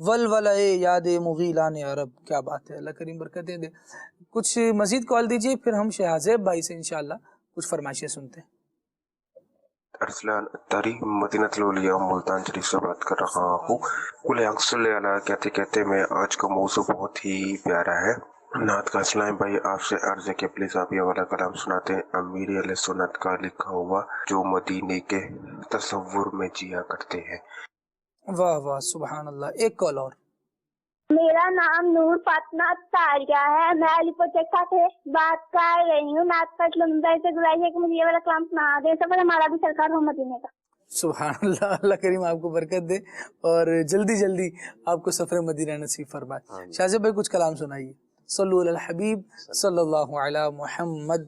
ولولے یاد مغیلان عرب، کیا بات ہے، اللہ کریم برکتیں دے۔ کچھ مزید کال دیجئے، پھر ہم شہازیب بھائی سے انشاءاللہ کچھ فرمائشیں سنتے ہیں۔ ارسلان اتاری مدینہ الاولیاء ملتان شریف سے بات کر رہا ہوں۔ کل حق صلی اللہ کہتے کہتے میں آج کا موضوع بہت ہی پیارا ہے۔ نعت کا اسلام بھائی آپ سے عرض ہے کہ پلیز آپ یہ والا کلام سناتے ہیں، امیر علیہ سنت کا لکھا ہوا جو مدینے کے تصور میں جیا کرتے ہیں۔ واہ واہ، سبحان اللہ۔ ایک کال اور۔ میرا نام نور فاطمہ تاریہ ہے، میں علی پور چکا سے بات کر رہی ہوں۔ نعت کا اسلام بھائی سے گزارش ہے کہ مجھے یہ والا کلام سنا دیں، سفر ہمارا بھی سرکار ہو مدینے کا۔ سبحان اللہ، اللہ کریم آپ کو برکت دے اور جلدی جلدی آپ کو سفر مدینہ نصیب فرمائے۔ شاہزیب بھائی کچھ کلام سنائیے۔ صلو علی الحبیب صلی اللہ علی محمد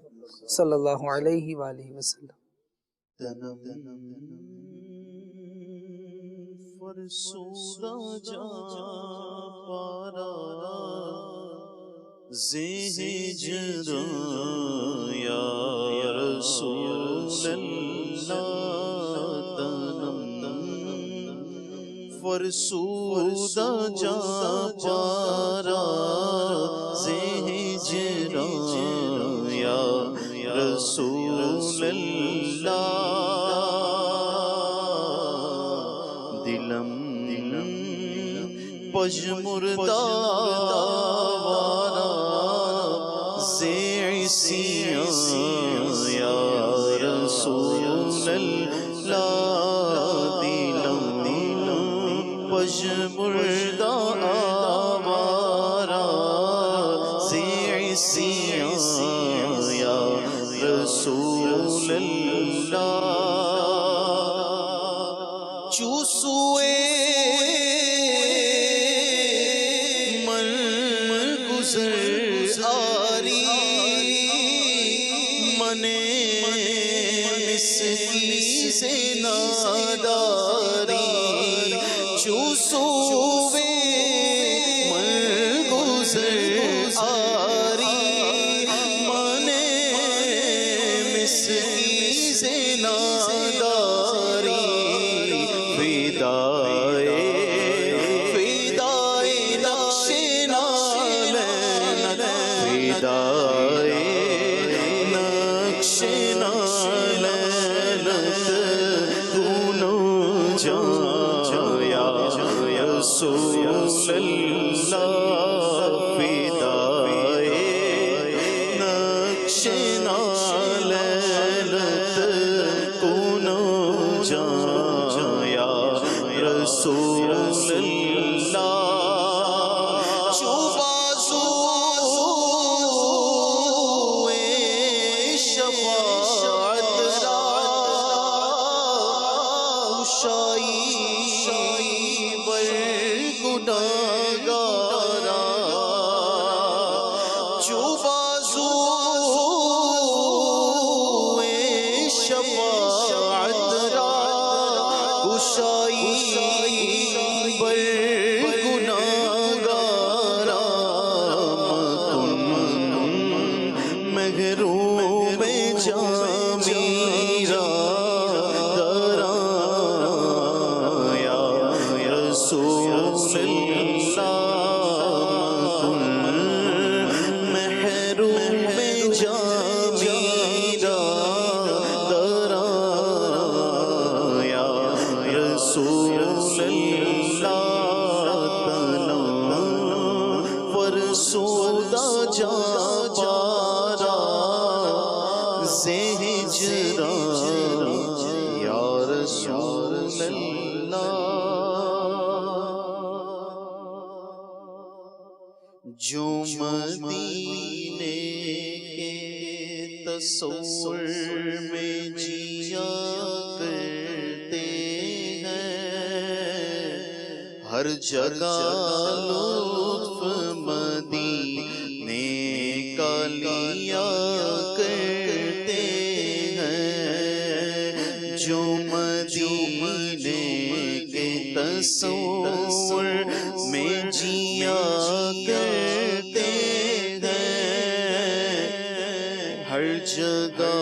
صلی اللہ علیہ وآلہ وسلم۔ فرسودہ جا پارا زہجرا یا رسول اللہ تنم، فرسودہ جا پارا زہجرا یا رسول اللہ، پجمردہ وارا زیعسیاں یا رسول اللہ، دلم پجمردہ وارا زیعسیاں یا رسول اللہ، چوسوئے آری منے مسکی سے ناداری، چوسوے من گزر آری منے مسکی سے ناداری، فدائے نقش فدائے نقش نالت کنو جایا رسول اللہ، فدائے نقش نالت کنو جایا رسول اللہ، جو مدینے کے تصور میں جیا کرتے جگہ لطف مدینے کا لیا کرتے ہیں، جو مدینے کے تصور میں جیا کرتے ہیں، ہر جگہ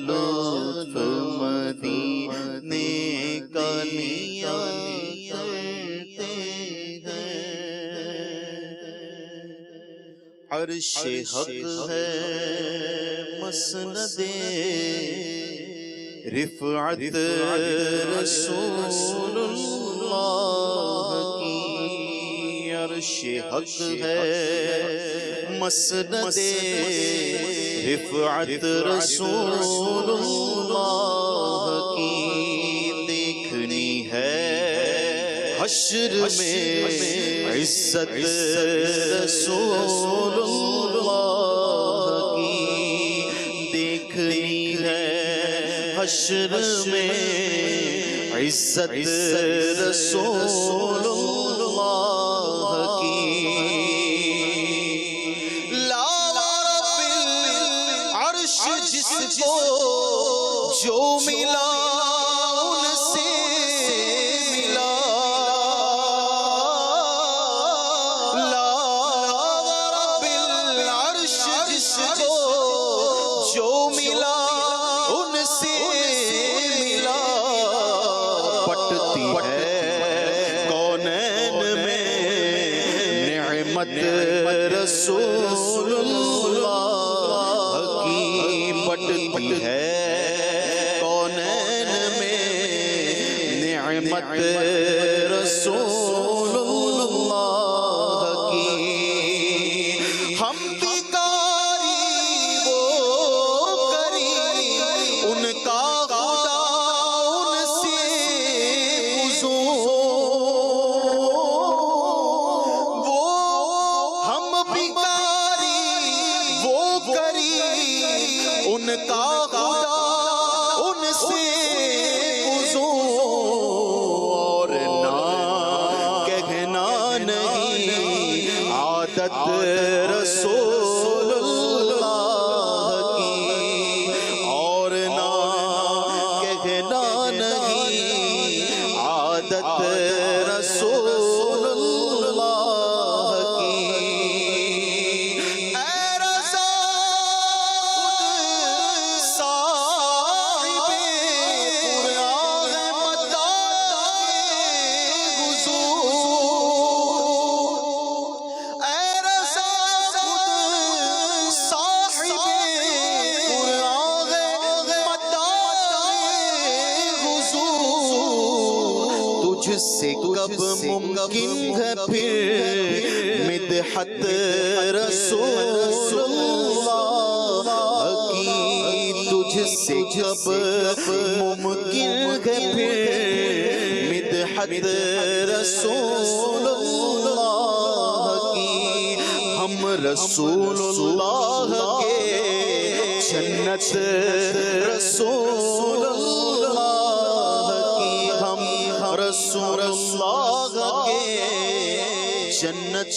لطف مدینے کا لیا کرتے ہیں۔ عرش حق ہے مسند رفعت رسول اللہ کی، عرش حق ہے مسند رفعت رسول اللہ کی، دیکھنی ہے حشر میں عزت رسول اللہ کی، دیکھنی ہے حشر میں عزت رسول اللہ کی۔ لا رب العرش جس کو جو ملا ان سے ملا، لا رب العرش جس کو جو ملا ان سے ملا، بٹتی ہے کونین میں نعمت رسول اللہ کی، بٹتی ہے کونین میں نعمت رسول اللہ کی۔ ہم بیکاری وہ کری ان کا خدا ان سے وہ ہم بیکاری وہ کری ان کا خدا ان سے اور نہ کہنا نہیں عادت رسول اللہ کی، اور نہ کہنا نہیں عادت رسول اللہ کی۔ اے رضا خود صاحب قرآن مدائے حضور، اے رضا خود صاحب قرآن مدائے حضور، تجھ سے کب ممکن ہے پھر مدحت رسول اللہ کی، تجھ سے کب ممکن ہے پھر مدحت رسول اللہ کی۔ ہم رسول اللہ کے جنت رسول اللہ کی، ہم رسول اللہ کے جنت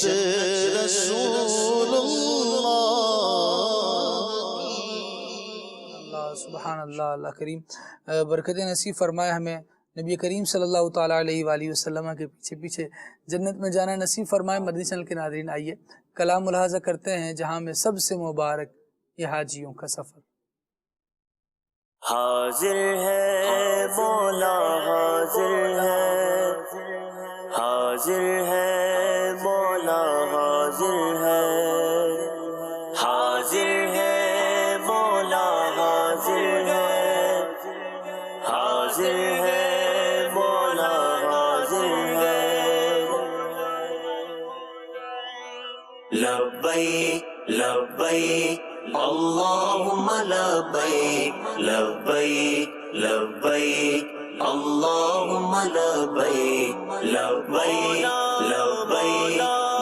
رسول اللہ سبحان اللہ، اللہ کریم برکت نصیب فرمائے ہمیں، نبی کریم صلی اللہ تعالیٰ علیہ وآلہ وسلم کے پیچھے پیچھے جنت میں جانا نصیب فرمائے۔ مدنی چینل کے ناظرین آئیے کلام ملاحظہ کرتے ہیں جہاں میں سب سے مبارک یہ حاجیوں کا سفر۔ حاضر ہے مولا حاضر ہے، حاضر ہے مولا حاضر ہے، حاضر ہے مولا حاضر ہے، حاضر ہے مولا حاضر ہے۔ لبیک لبیک اللہم لبیک لبیک لبیک اللہم لبیک لبیک لبیک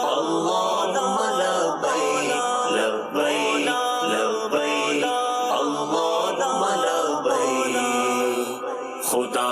اللہم لبیک لبیک لبیک اللہم لبیک۔ خدا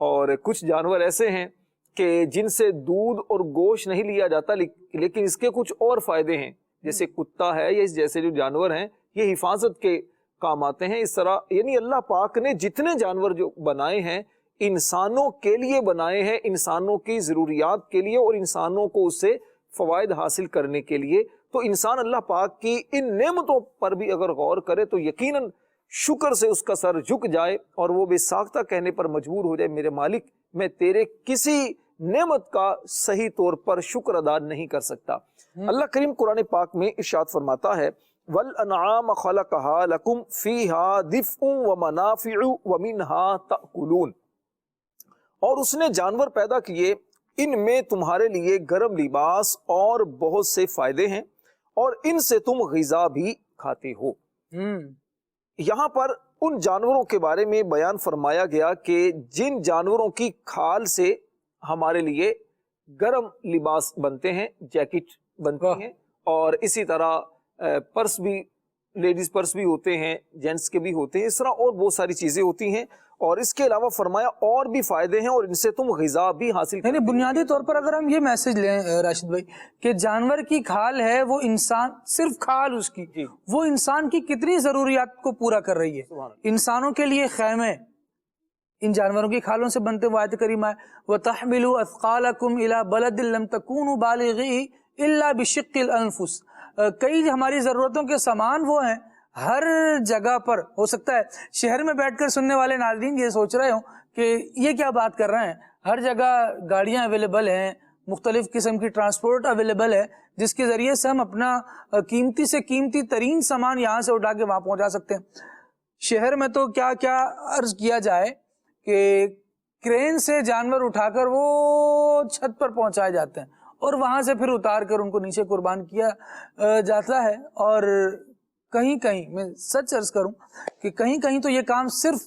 اور کچھ جانور ایسے ہیں کہ جن سے دودھ اور گوشت نہیں لیا جاتا لیکن اس کے کچھ اور فائدے ہیں، جیسے کتا ہے یا اس جیسے جو جانور ہیں یہ حفاظت کے کام آتے ہیں. اس طرح یعنی اللہ پاک نے جتنے جانور جو بنائے ہیں انسانوں کے لیے بنائے ہیں، انسانوں کی ضروریات کے لیے اور انسانوں کو اس سے فوائد حاصل کرنے کے لیے. تو انسان اللہ پاک کی ان نعمتوں پر بھی اگر غور کرے تو یقیناً شکر سے اس کا سر جھک جائے اور وہ بے ساختہ کہنے پر مجبور ہو جائے میرے مالک میں تیرے کسی نعمت کا صحیح طور پر شکر ادا نہیں کر سکتا. اللہ کریم قرآن پاک میں ارشاد فرماتا ہے وَالْأَنْعَامَ خَلَقَهَا لَكُمْ فِيهَا دِفْءٌ وَمَنَافِعُ وَمِنْهَا تَأْكُلُونَ، اور اس نے جانور پیدا کیے، ان میں تمہارے لیے گرم لباس اور بہت سے فائدے ہیں اور ان سے تم غذا بھی کھاتے ہو. یہاں پر ان جانوروں کے بارے میں بیان فرمایا گیا کہ جن جانوروں کی کھال سے ہمارے لیے گرم لباس بنتے ہیں، جیکٹ بنتی ہیں، اور اسی طرح پرس بھی، لیڈیز پرس بھی ہوتے ہیں، جینٹس کے بھی ہوتے ہیں، اس طرح اور بہت ساری چیزیں ہوتی ہیں. اور اس کے علاوہ فرمایا اور بھی فائدے ہیں اور ان سے تم غذا بھی حاصل یعنی بنیادی طور پر اگر ہم یہ میسج لیں راشد بھائی کہ جانور کی کھال ہے وہ انسان، صرف کھال اس کی وہ انسان کی کتنی ضروریات کو پورا کر رہی ہے. انسانوں کے لیے خیمے ان جانوروں کی کھالوں سے بنتے ہوئے آیت کریمہ ہے وَتَحْمِلُوا أَثْقَالَكُمْ إِلَى بَلَدٍ لَمْ تَكُونُوا بَالِغِيهِ إِلَّا بِشِقِّ الْأَنفُسِ. کئی ہماری ضرورتوں کے سامان وہ ہیں ہر جگہ پر. ہو سکتا ہے شہر میں بیٹھ کر سننے والے ناظرین یہ سوچ رہے ہوں کہ یہ کیا بات کر رہے ہیں، ہر جگہ گاڑیاں اویلیبل ہیں، مختلف قسم کی ٹرانسپورٹ اویلیبل ہے جس کے ذریعے سے ہم اپنا قیمتی سے قیمتی ترین سامان یہاں سے اٹھا کے وہاں پہنچا سکتے ہیں. شہر میں تو کیا کیا عرض کیا جائے کہ کرین سے جانور اٹھا کر وہ چھت پر پہنچائے جاتے ہیں اور وہاں سے پھر اتار کر ان کو نیچے قربان کیا جاتا ہے. اور کہیں کہیں میں سچ عرض کروں کہ کہیں کہیں تو یہ کام صرف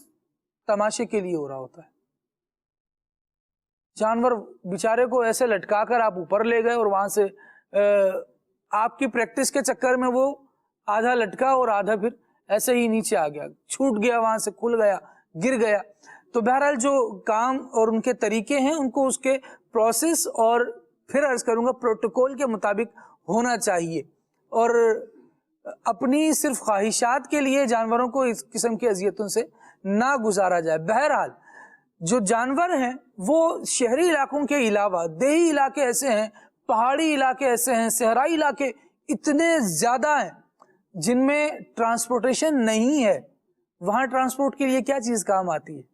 تماشے کے لیے ہو رہا ہوتا ہے. جانور بیچارے کو ایسے لٹکا کر آپ اوپر لے گئے اور وہاں سے آپ کی پریکٹس کے چکر میں وہ آدھا لٹکا اور آدھا پھر ایسے ہی نیچے آ گیا، چھوٹ گیا، وہاں سے کھل گیا، گر گیا. تو بہرحال جو کام اور ان کے طریقے ہیں ان کو اس کے پروسیس اور پھر عرض کروں گا پروٹوکول کے مطابق ہونا چاہیے، اور اپنی صرف خواہشات کے لیے جانوروں کو اس قسم کی اذیتوں سے نہ گزارا جائے. بہرحال جو جانور ہیں وہ شہری علاقوں کے علاوہ دیہی علاقے ایسے ہیں، پہاڑی علاقے ایسے ہیں، صحرائی علاقے اتنے زیادہ ہیں جن میں ٹرانسپورٹیشن نہیں ہے. وہاں ٹرانسپورٹ کے لیے کیا چیز کام آتی ہے؟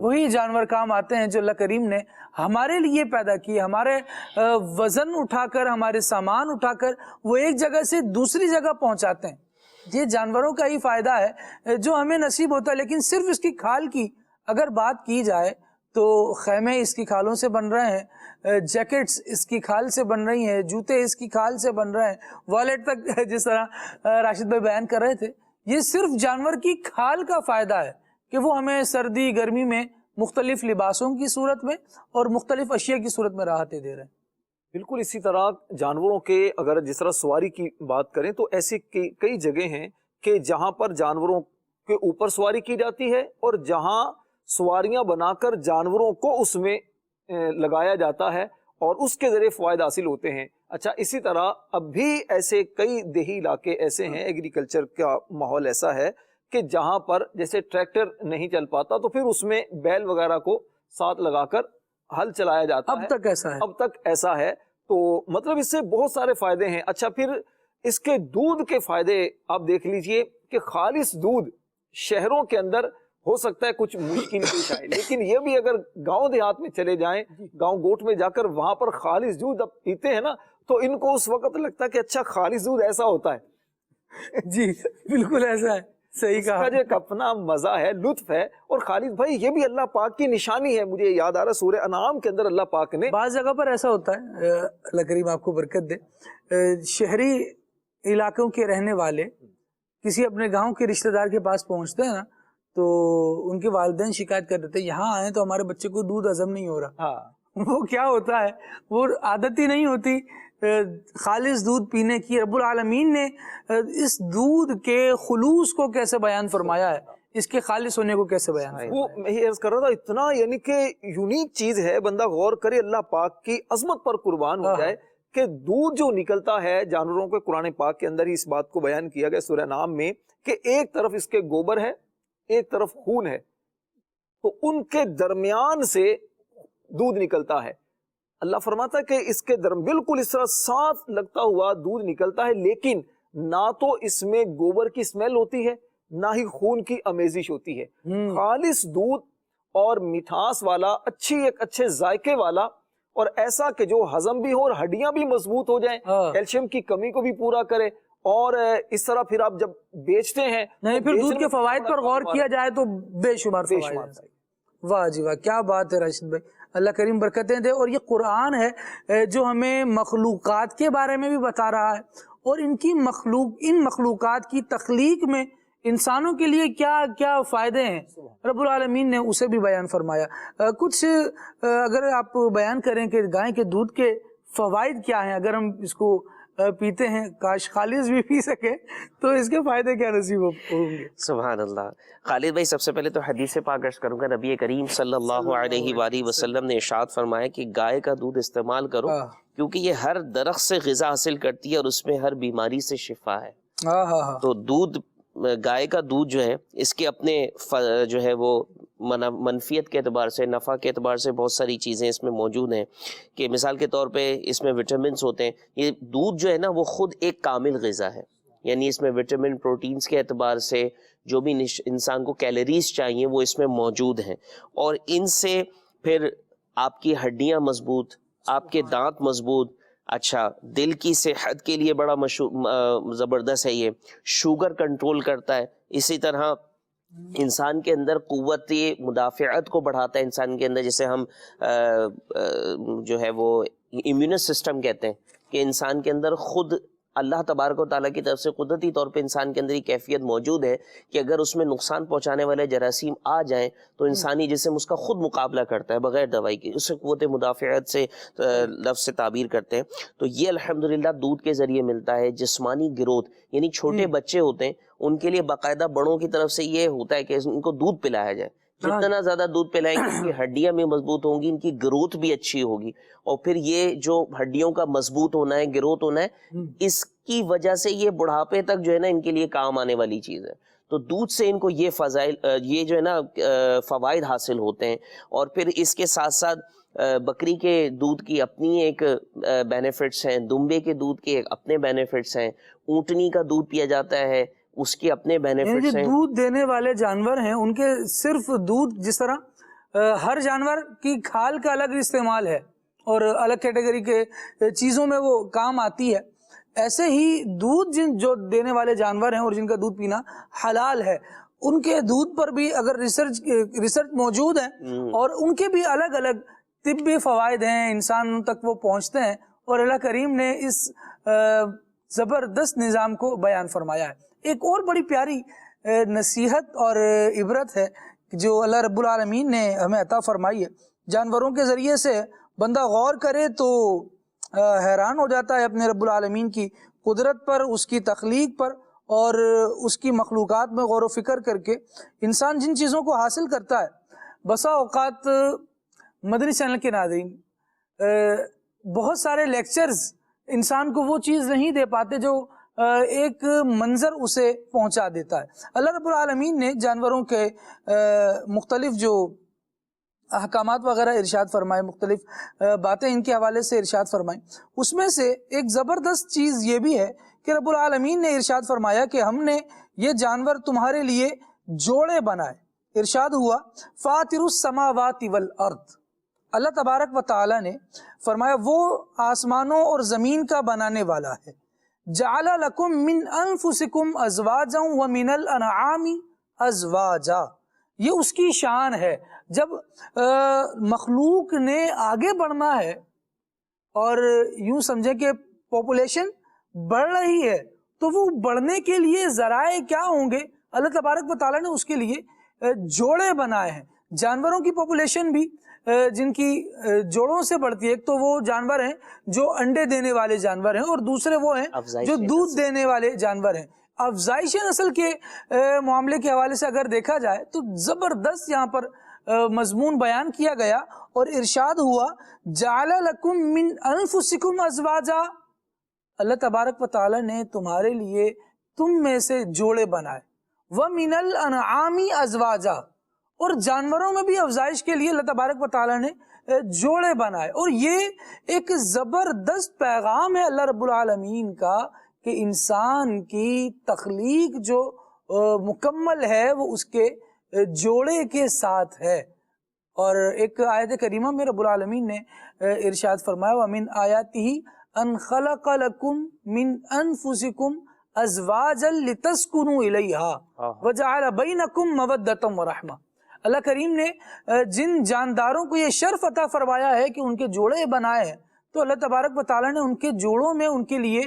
وہی جانور کام آتے ہیں جو اللہ کریم نے ہمارے لیے پیدا کیے. ہمارے وزن اٹھا کر، ہمارے سامان اٹھا کر وہ ایک جگہ سے دوسری جگہ پہنچاتے ہیں. یہ جانوروں کا ہی فائدہ ہے جو ہمیں نصیب ہوتا ہے. لیکن صرف اس کی کھال کی اگر بات کی جائے تو خیمے اس کی کھالوں سے بن رہے ہیں، جیکٹس اس کی کھال سے بن رہی ہیں، جوتے اس کی کھال سے بن رہے ہیں، والیٹ تک جس طرح راشد بھائی بیان کر رہے تھے. یہ صرف جانور کی کھال کا فائدہ ہے کہ وہ ہمیں سردی گرمی میں مختلف لباسوں کی صورت میں اور مختلف اشیاء کی صورت میں راحتیں دے رہے ہیں. بالکل اسی طرح جانوروں کے اگر جس طرح سواری کی بات کریں تو ایسی کئی جگہ ہیں کہ جہاں پر جانوروں کے اوپر سواری کی جاتی ہے اور جہاں سواریاں بنا کر جانوروں کو اس میں لگایا جاتا ہے اور اس کے ذریعے فوائد حاصل ہوتے ہیں. اچھا، اسی طرح اب بھی ایسے کئی دیہی علاقے ایسے ہیں، ایگریکلچر کا ماحول ایسا ہے کہ جہاں پر جیسے ٹریکٹر نہیں چل پاتا تو پھر اس میں بیل وغیرہ کو ساتھ لگا کر ہل چلایا جاتا ہے. اب تک ایسا ہے. تو مطلب اس سے بہت سارے فائدے ہیں. اچھا، پھر اس کے دودھ کے فائدے آپ دیکھ لیجئے کہ خالص دودھ شہروں کے اندر ہو سکتا ہے کچھ مشکل پیش آئے، لیکن یہ بھی اگر گاؤں دیہات میں چلے جائیں، گاؤں گوٹ میں جا کر وہاں پر خالص دودھ اب پیتے ہیں نا تو ان کو اس وقت لگتا ہے کہ اچھا خالص دودھ ایسا ہوتا ہے. جی بالکل ایسا ہے، صحیح کہا. اس کا جو ایک اپنا مزہ ہے، لطف ہے. اور خالد بھائی یہ بھی اللہ پاک کی نشانی ہے. مجھے یاد آ رہا سورہ انعام کے اندر اللہ پاک نے بعض جگہ پر ایسا ہوتا ہے، اللہ کریم آپ کو برکت دے، شہری علاقوں کے رہنے والے کسی اپنے گاؤں کے رشتہ دار کے پاس پہنچتے ہیں نا تو ان کے والدین شکایت کر دیتے ہیں یہاں آئے تو ہمارے بچے کو دودھ ہضم نہیں ہو رہا. وہ کیا ہوتا ہے، وہ عادت ہی نہیں ہوتی خالص دودھ پینے کی. رب العالمین نے اس دودھ کے خلوص کو کیسے بیان فرمایا ہے. اس کے خالص ہونے کو کیسے بیان کریں؟ وہ میں یہ عرض کر رہا تھا، اتنا یعنی کہ یونیک چیز ہے، بندہ غور کرے اللہ پاک کی عظمت پر قربان ہو جائے کہ دودھ جو نکلتا ہے جانوروں کے، قرآن پاک کے اندر ہی اس بات کو بیان کیا گیا سورہ نام میں کہ ایک طرف اس کے گوبر ہے، ایک طرف خون ہے، تو ان کے درمیان سے دودھ نکلتا ہے۔ اللہ فرماتا ہے کہ اس کے بالکل اس طرح صاف لگتا ہوا دودھ نکلتا ہے، لیکن نہ تو اس میں گوبر کی اسمیل ہوتی ہے نہ ہی خون کی امیزش ہوتی ہے، خالص دودھ اور مٹھاس والا، ایک اچھے ذائقے والا، اور ایسا کہ جو ہضم بھی ہو اور ہڈیاں بھی مضبوط ہو جائیں، کیلشیم کی کمی کو بھی پورا کرے، اور اس طرح پھر آپ جب بیچتے ہیں نہیں پھر دودھ کے فوائد پر غور کیا جائے تو بے شمار فوائد ہیں۔ واہ جی واہ، کیا بات ہے راشد بھائی، اللہ کریم برکتیں دے۔ اور یہ قرآن ہے جو ہمیں مخلوقات کے بارے میں بھی بتا رہا ہے، اور ان مخلوقات کی تخلیق میں انسانوں کے لیے کیا کیا فائدے ہیں رب العالمین نے اسے بھی بیان فرمایا۔ کچھ اگر آپ بیان کریں کہ گائے کے دودھ کے فوائد کیا ہیں، اگر ہم اس کو پیتے ہیں، کاش خالص بھی پی سکے تو اس کے فائدے کیا نصیب ہوں گے؟ سبحان اللہ۔ خالد بھائی، سب سے پہلے تو حدیث پاک عرض کروں گا، نبی کریم صلی اللہ علیہ وآلہ وسلم نے ارشاد فرمایا کہ گائے کا دودھ استعمال کرو، کیونکہ یہ ہر درخت سے غذا حاصل کرتی ہے اور اس میں ہر بیماری سے شفا ہے۔ تو دودھ، گائے کا دودھ جو ہے، اس کے اپنے جو ہے وہ منفیت کے اعتبار سے، نفع کے اعتبار سے بہت ساری چیزیں اس میں موجود ہیں، کہ مثال کے طور پہ اس میں وٹامنس ہوتے ہیں۔ یہ دودھ جو ہے نا وہ خود ایک کامل غذا ہے، یعنی اس میں وٹامن، پروٹینز کے اعتبار سے جو بھی انسان کو کیلوریز چاہیے وہ اس میں موجود ہیں، اور ان سے پھر آپ کی ہڈیاں مضبوط، آپ کے دانت مضبوط، اچھا دل کی صحت کے لیے بڑا زبردست ہے، یہ شوگر کنٹرول کرتا ہے، اسی طرح انسان کے اندر قوت مدافعت کو بڑھاتا ہے، انسان کے اندر جسے ہم جو ہے وہ امیون سسٹم کہتے ہیں، کہ انسان کے اندر خود اللہ تبارک و تعالیٰ کی طرف سے قدرتی طور پہ انسان کے اندر یہ کیفیت موجود ہے کہ اگر اس میں نقصان پہنچانے والے جراثیم آ جائیں تو انسانی جسم اس کا خود مقابلہ کرتا ہے بغیر دوائی کے، اسے قوت مدافعت سے لفظ سے تعبیر کرتے ہیں۔ تو یہ الحمدللہ دودھ کے ذریعے ملتا ہے۔ جسمانی گروتھ، یعنی چھوٹے بچے ہوتے ہیں ان کے لیے باقاعدہ بڑوں کی طرف سے یہ ہوتا ہے کہ ان کو دودھ پلایا جائے، جتنا زیادہ دودھ پلائیں گے ان کی ہڈیاں بھی مضبوط ہوں گی، ان کی گروتھ بھی اچھی ہوگی، اور پھر یہ جو ہڈیوں کا مضبوط ہونا ہے، گروتھ ہونا ہے، اس کی وجہ سے یہ بڑھاپے تک جو ہے نا ان کے لیے کام آنے والی چیز ہے۔ تو دودھ سے ان کو یہ فضائل، یہ جو ہے نا فوائد حاصل ہوتے ہیں۔ اور پھر اس کے ساتھ ساتھ بکری کے دودھ کی اپنی ایک بینیفٹس ہیں، دمبے کے دودھ کے اپنے بینیفٹس ہیں، اونٹنی کا دودھ پیا جاتا ہے، اس کے اپنے بینیفٹس ہیں۔ دودھ دینے والے جانور ہیں ان کے صرف دودھ، جس طرح ہر جانور کی کھال کا الگ استعمال ہے اور الگ کیٹیگری کے چیزوں میں وہ کام آتی ہے، ایسے ہی دودھ جو دینے والے جانور ہیں اور جن کا دودھ پینا حلال ہے، ان کے دودھ پر بھی اگر ریسرچ موجود ہے اور ان کے بھی الگ الگ طبی فوائد ہیں، انسان تک وہ پہنچتے ہیں، اور اللہ کریم نے اس زبردست نظام کو بیان فرمایا ہے۔ ایک اور بڑی پیاری نصیحت اور عبرت ہے جو اللہ رب العالمین نے ہمیں عطا فرمائی ہے، جانوروں کے ذریعے سے بندہ غور کرے تو حیران ہو جاتا ہے اپنے رب العالمین کی قدرت پر، اس کی تخلیق پر، اور اس کی مخلوقات میں غور و فکر کر کے انسان جن چیزوں کو حاصل کرتا ہے۔ بسا اوقات مدنی چینل کے ناظرین، بہت سارے لیکچرز انسان کو وہ چیز نہیں دے پاتے جو ایک منظر اسے پہنچا دیتا ہے۔ اللہ رب العالمین نے جانوروں کے مختلف جو احکامات وغیرہ ارشاد فرمائے، مختلف باتیں ان کے حوالے سے ارشاد فرمائیں، اس میں سے ایک زبردست چیز یہ بھی ہے کہ رب العالمین نے ارشاد فرمایا کہ ہم نے یہ جانور تمہارے لیے جوڑے بنائے۔ ارشاد ہوا فاطر السماوات والارض، اللہ تبارک و تعالی نے فرمایا وہ آسمانوں اور زمین کا بنانے والا ہے۔ جعل لکم من انفسکم ازواجا ومن الانعام ازواجا، یہ اس کی شان ہے۔ جب مخلوق نے آگے بڑھنا ہے اور یوں سمجھے کہ پاپولیشن بڑھ رہی ہے تو وہ بڑھنے کے لیے ذرائع کیا ہوں گے، اللہ تبارک و تعالیٰ نے اس کے لیے جوڑے بنائے ہیں۔ جانوروں کی پاپولیشن بھی جن کی جوڑوں سے بڑھتی ہے، ایک تو وہ جانور ہیں جو انڈے دینے والے جانور ہیں، اور دوسرے وہ ہیں جو دودھ دینے والے جانور ہیں۔ افزائش نسل کے معاملے کے حوالے سے اگر دیکھا جائے تو زبردست یہاں پر مضمون بیان کیا گیا اور ارشاد ہوا جعل لکم من انفسکم ازواجا، اللہ تبارک و تعالی نے تمہارے لیے تم میں سے جوڑے بنائے، ومن الانعام ازواجا، اور جانوروں میں بھی افزائش کے لیے اللہ تبارک و تعالی نے جوڑے بنائے۔ اور یہ ایک زبردست پیغام ہے اللہ رب العالمین کا کہ انسان کی تخلیق جو مکمل ہے وہ اس کے جوڑے کے ساتھ ہے۔ اور ایک آیت کریمہ میں رب العالمین نے ارشاد فرمایا وَمِنْ آیَاتِهِ أَنْ خَلَقَ لَكُم مِّنْ أَنفُسِكُمْ أَزْوَاجًا لِتَسْكُنُوا إِلَيْهَا وَجَعَلَ بَيْنَكُم مَّوَدَّةً وَرَحْمَةً، اللہ کریم نے جن جانداروں کو یہ شرف عطا فرمایا ہے کہ ان کے جوڑے بنائے ہیں، تو اللہ تبارک و تعالیٰ نے ان کے جوڑوں میں ان کے لیے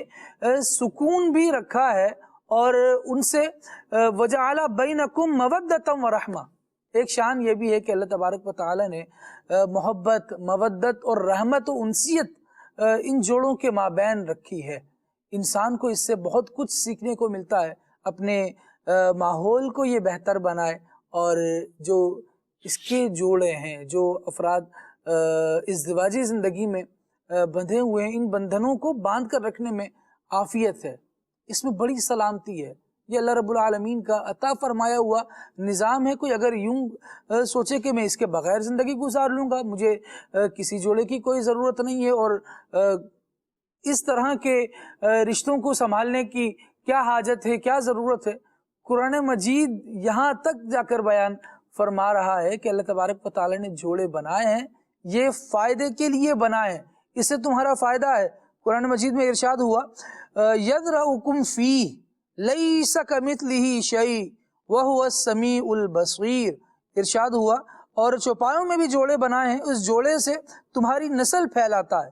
سکون بھی رکھا ہے، اور ان سے وَجَعَلَ بَيْنَكُم مَّوَدَّةً وَرَحْمَةً، ایک شان یہ بھی ہے کہ اللہ تبارک و تعالیٰ نے محبت، مودت اور رحمت و انسیت ان جوڑوں کے مابین رکھی ہے۔ انسان کو اس سے بہت کچھ سیکھنے کو ملتا ہے، اپنے ماحول کو یہ بہتر بنائے، اور جو اس کے جوڑے ہیں، جو افراد ازدواجی زندگی میں بندھے ہوئے ہیں، ان بندھنوں کو باندھ کر رکھنے میں عافیت ہے، اس میں بڑی سلامتی ہے۔ یہ اللہ رب العالمین کا عطا فرمایا ہوا نظام ہے۔ کوئی اگر یوں سوچے کہ میں اس کے بغیر زندگی گزار لوں گا، مجھے کسی جوڑے کی کوئی ضرورت نہیں ہے، اور اس طرح کے رشتوں کو سنبھالنے کی کیا حاجت ہے، کیا ضرورت ہے، قرآن مجید یہاں تک جا کر بیان فرما رہا ہے کہ اللہ تبارک و تعالی نے جوڑے بنائے ہیں، یہ فائدے کے لیے بنائے ہیں، اس سے تمہارا فائدہ ہے۔ قرآن مجید میں ارشاد ہوا یذرؤکم فیہ لیس کمثلہ شیء وہو السمیع البصیر، ارشاد ہوا اور چوپایوں میں بھی جوڑے بنائے ہیں، اس جوڑے سے تمہاری نسل پھیلاتا ہے،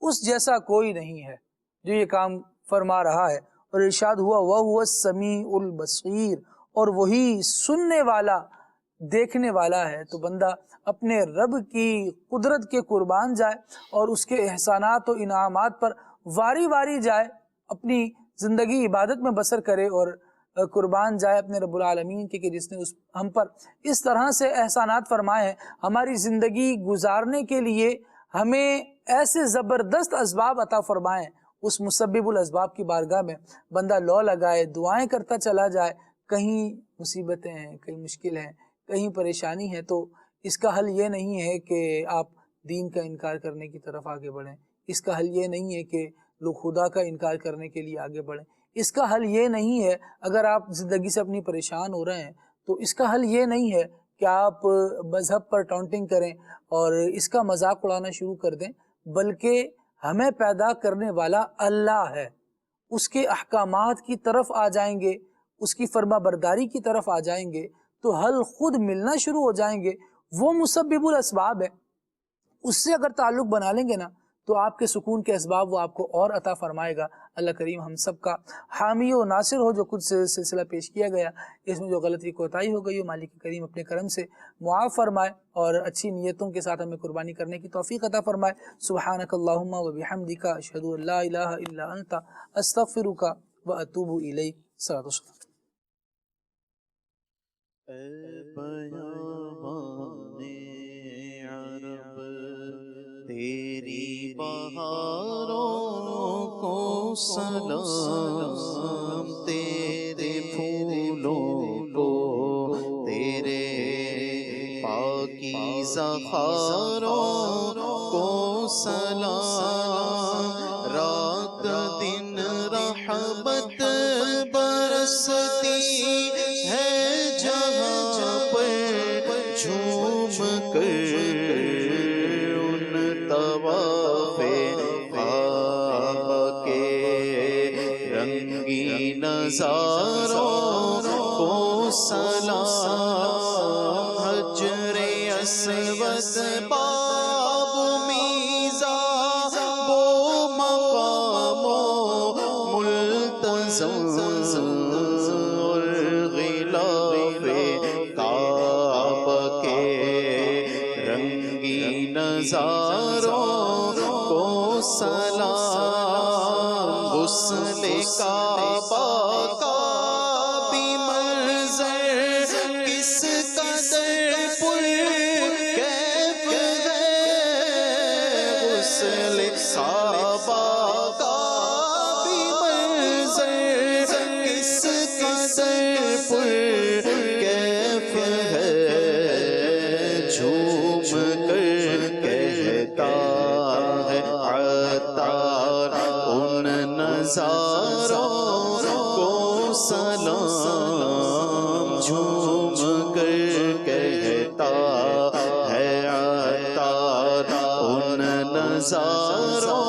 اس جیسا کوئی نہیں ہے جو یہ کام فرما رہا ہے۔ اور ارشاد ہوا وہو السمیع البصیر، اور وہی سننے والا، دیکھنے والا ہے۔ تو بندہ اپنے رب کی قدرت کے قربان جائے اور اس کے احسانات و انعامات پر واری واری جائے، اپنی زندگی عبادت میں بسر کرے اور قربان جائے اپنے رب العالمین کے کہ جس نے ہم پر اس طرح سے احسانات فرمائے ہیں، ہماری زندگی گزارنے کے لیے ہمیں ایسے زبردست اسباب عطا فرمائے، اس مسبب الاسباب کی بارگاہ میں بندہ لو لگائے، دعائیں کرتا چلا جائے۔ کہیں مصیبتیں ہیں، کہیں مشکل ہیں، کہیں پریشانی ہے، تو اس کا حل یہ نہیں ہے کہ آپ دین کا انکار کرنے کی طرف آگے بڑھیں، اس کا حل یہ نہیں ہے کہ لوگ خدا کا انکار کرنے کے لیے آگے بڑھیں، اس کا حل یہ نہیں ہے اگر آپ زندگی سے اپنی پریشان ہو رہے ہیں تو اس کا حل یہ نہیں ہے کہ آپ مذہب پر ٹاؤنٹنگ کریں اور اس کا مذاق اڑانا شروع کر دیں، بلکہ ہمیں پیدا کرنے والا اللہ ہے، اس کے احکامات کی طرف آ جائیں گے، اس کی فرما برداری کی طرف آ جائیں گے تو حل خود ملنا شروع ہو جائیں گے۔ وہ مسبب الاسباب ہے، اس سے اگر تعلق بنا لیں گے نا تو آپ کے سکون کے اسباب وہ آپ کو اور عطا فرمائے گا۔ اللہ کریم ہم سب کا حامی و ناصر ہو۔ جو کچھ سلسلہ پیش کیا گیا اس میں جو غلطی کوتاہی ہو گئی ہو، مالک کریم اپنے کرم سے معاف فرمائے اور اچھی نیتوں کے ساتھ ہمیں قربانی کرنے کی توفیق عطا فرمائے۔ سبحانک اللہم و بحمدک، اشہد ان لا الہ الا انت، استغفرک و اتوب الیک۔ صلاۃ والسلام۔ تیری بہاروں کو سلام، تیرے پھولوں کو، تیرے پاکیزہ خاروں کو سلام، رات دن رحمت برستی ہے جہاں پر، جھوم کر نظاروں کو سلام، حجر اسود باب میزاں وہ مقام ملتزم، الغلاف کعبہ کے رنگی نظاروں کو سلام، غسل کعبہ کا بھی منظر کس قدر پر کیف ہے غسل صحابہ کا بھی منظر کس قدر پر کیف ہے جھوم کر کہتا ہے عطار ان نظاروں کو سلام جھوم کر کہتا ہے عطار ان نظاروں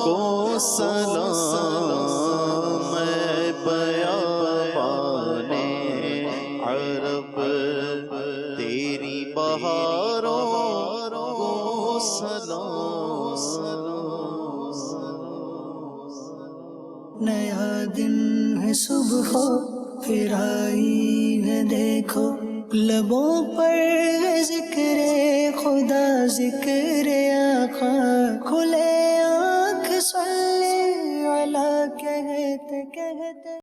کو سلام میں بیابان عرب تیری بہاروں کو سلام نیا دن ہے صبح پھر آئی ہے دیکھو لبوں پر ذکر خدا ذکر آقا کھلے آنکھ صلی علی کہتے کہتے